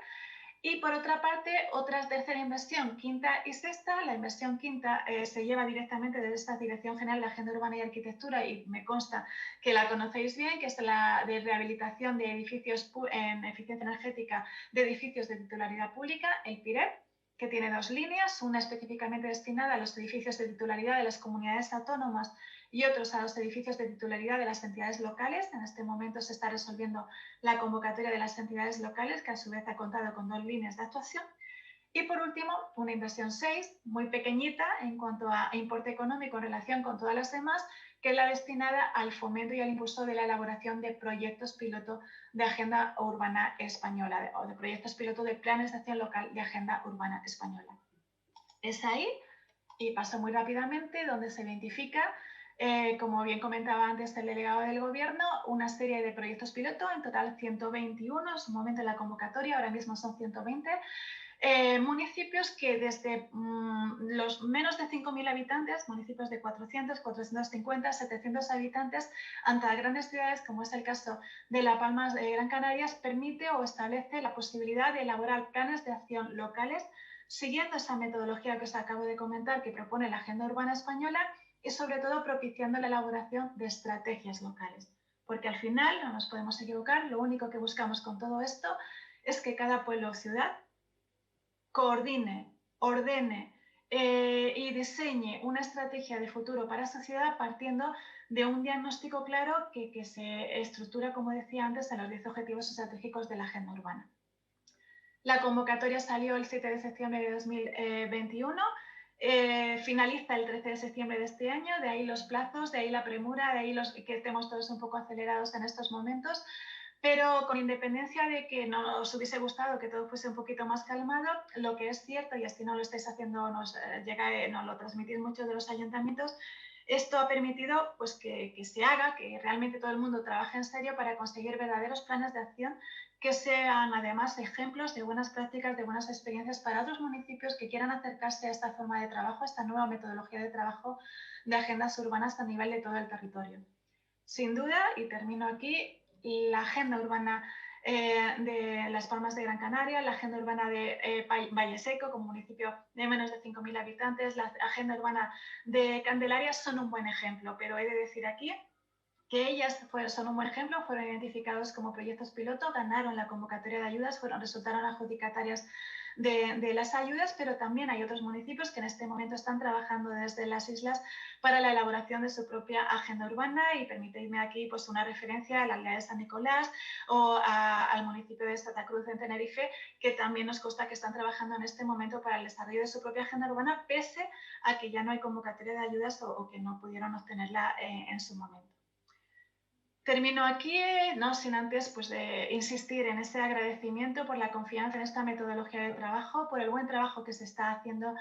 Y por otra parte, otra tercera inversión, quinta y sexta. La inversión quinta se lleva directamente desde esta Dirección General de Agenda Urbana y Arquitectura y me consta que la conocéis bien, que es la de rehabilitación de edificios en eficiencia energética de edificios de titularidad pública, el PIREP, que tiene dos líneas, una específicamente destinada a los edificios de titularidad de las comunidades autónomas y otros a los edificios de titularidad de las entidades locales. En este momento se está resolviendo la convocatoria de las entidades locales, que a su vez ha contado con dos líneas de actuación. Y por último, una inversión 6, muy pequeñita en cuanto a importe económico en relación con todas las demás, que es la destinada al fomento y al impulso de la elaboración de proyectos piloto de agenda urbana española o de proyectos piloto de planes de acción local de agenda urbana española. Es ahí, y paso muy rápidamente, donde se identifica, como bien comentaba antes el delegado del Gobierno, una serie de proyectos piloto, en total 121, en su momento en la convocatoria, ahora mismo son 120, municipios que desde los menos de 5.000 habitantes, municipios de 400, 450, 700 habitantes, hasta grandes ciudades, como es el caso de La Palma de Gran Canarias, permite o establece la posibilidad de elaborar planes de acción locales siguiendo esa metodología que os acabo de comentar que propone la Agenda Urbana Española y sobre todo propiciando la elaboración de estrategias locales. Porque al final, no nos podemos equivocar, lo único que buscamos con todo esto es que cada pueblo o ciudad coordine, ordene y diseñe una estrategia de futuro para su ciudad partiendo de un diagnóstico claro que se estructura, como decía antes, en los 10 objetivos estratégicos de la agenda urbana. La convocatoria salió el 7 de septiembre de 2021, finaliza el 13 de septiembre de este año, de ahí los plazos, de ahí la premura, de ahí que estemos todos un poco acelerados en estos momentos, pero con independencia de que nos hubiese gustado que todo fuese un poquito más calmado, lo que es cierto, y así no lo estáis haciendo, nos lo transmitís muchos de los ayuntamientos, esto ha permitido pues, que se haga, que realmente todo el mundo trabaje en serio para conseguir verdaderos planes de acción que sean además ejemplos de buenas prácticas, de buenas experiencias para otros municipios que quieran acercarse a esta forma de trabajo, a esta nueva metodología de trabajo de agendas urbanas a nivel de todo el territorio. Sin duda, y termino aquí, la agenda urbana de Las Palmas de Gran Canaria, la agenda urbana de Valle Seco, como municipio de menos de 5.000 habitantes, la agenda urbana de Candelaria son un buen ejemplo, pero he de decir aquí que ellas son un buen ejemplo, fueron identificados como proyectos piloto, ganaron la convocatoria de ayudas, resultaron adjudicatarias de las ayudas, pero también hay otros municipios que en este momento están trabajando desde las islas para la elaboración de su propia agenda urbana y permitidme aquí pues, una referencia a la aldea de San Nicolás o al municipio de Santa Cruz en Tenerife, que también nos consta que están trabajando en este momento para el desarrollo de su propia agenda urbana, pese a que ya no hay convocatoria de ayudas o que no pudieron obtenerla en su momento. Termino aquí, no sin antes pues, de insistir en ese agradecimiento por la confianza en esta metodología de trabajo, por el buen trabajo que se está haciendo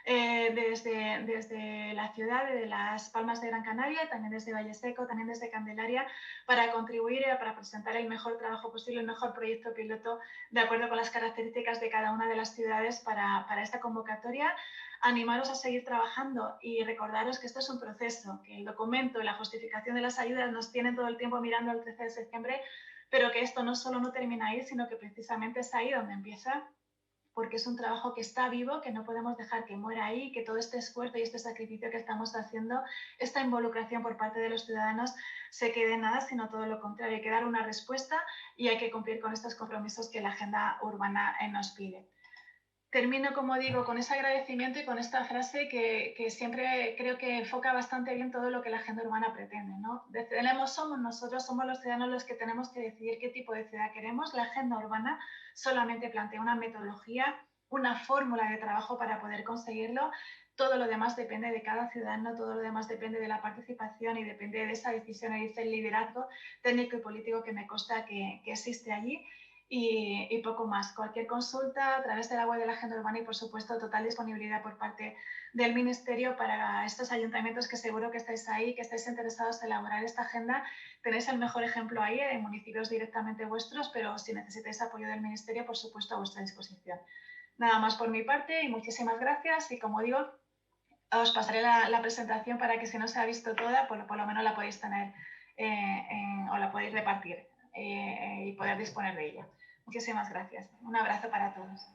desde la ciudad, de Las Palmas de Gran Canaria, también desde Valle Seco, también desde Candelaria, para contribuir, para presentar el mejor trabajo posible, el mejor proyecto piloto de acuerdo con las características de cada una de las ciudades para esta convocatoria. Animaros a seguir trabajando y recordaros que esto es un proceso, que el documento y la justificación de las ayudas nos tienen todo el tiempo mirando al 13 de septiembre, pero que esto no solo no termina ahí, sino que precisamente es ahí donde empieza, porque es un trabajo que está vivo, que no podemos dejar que muera ahí, que todo este esfuerzo y este sacrificio que estamos haciendo, esta involucración por parte de los ciudadanos, se quede en nada, sino todo lo contrario. Hay que dar una respuesta y hay que cumplir con estos compromisos que la agenda urbana nos pide. Termino, como digo, con ese agradecimiento y con esta frase que siempre creo que enfoca bastante bien todo lo que la agenda urbana pretende, ¿no? Nosotros somos los ciudadanos los que tenemos que decidir qué tipo de ciudad queremos. La agenda urbana solamente plantea una metodología, una fórmula de trabajo para poder conseguirlo. Todo lo demás depende de cada ciudadano, todo lo demás depende de la participación y depende de esa decisión y ese liderazgo técnico y político que me consta que existe allí. Y poco más. Cualquier consulta a través de la web de la Agenda Urbana y, por supuesto, total disponibilidad por parte del Ministerio para estos ayuntamientos que seguro que estáis ahí, que estáis interesados en elaborar esta agenda. Tenéis el mejor ejemplo ahí en municipios directamente vuestros, pero si necesitáis apoyo del Ministerio, por supuesto, a vuestra disposición. Nada más por mi parte y muchísimas gracias. Y como digo, os pasaré la presentación para que si no se ha visto toda, por lo menos la podéis tener o la podéis repartir y poder disponer de ella. Muchísimas gracias. Un abrazo para todos.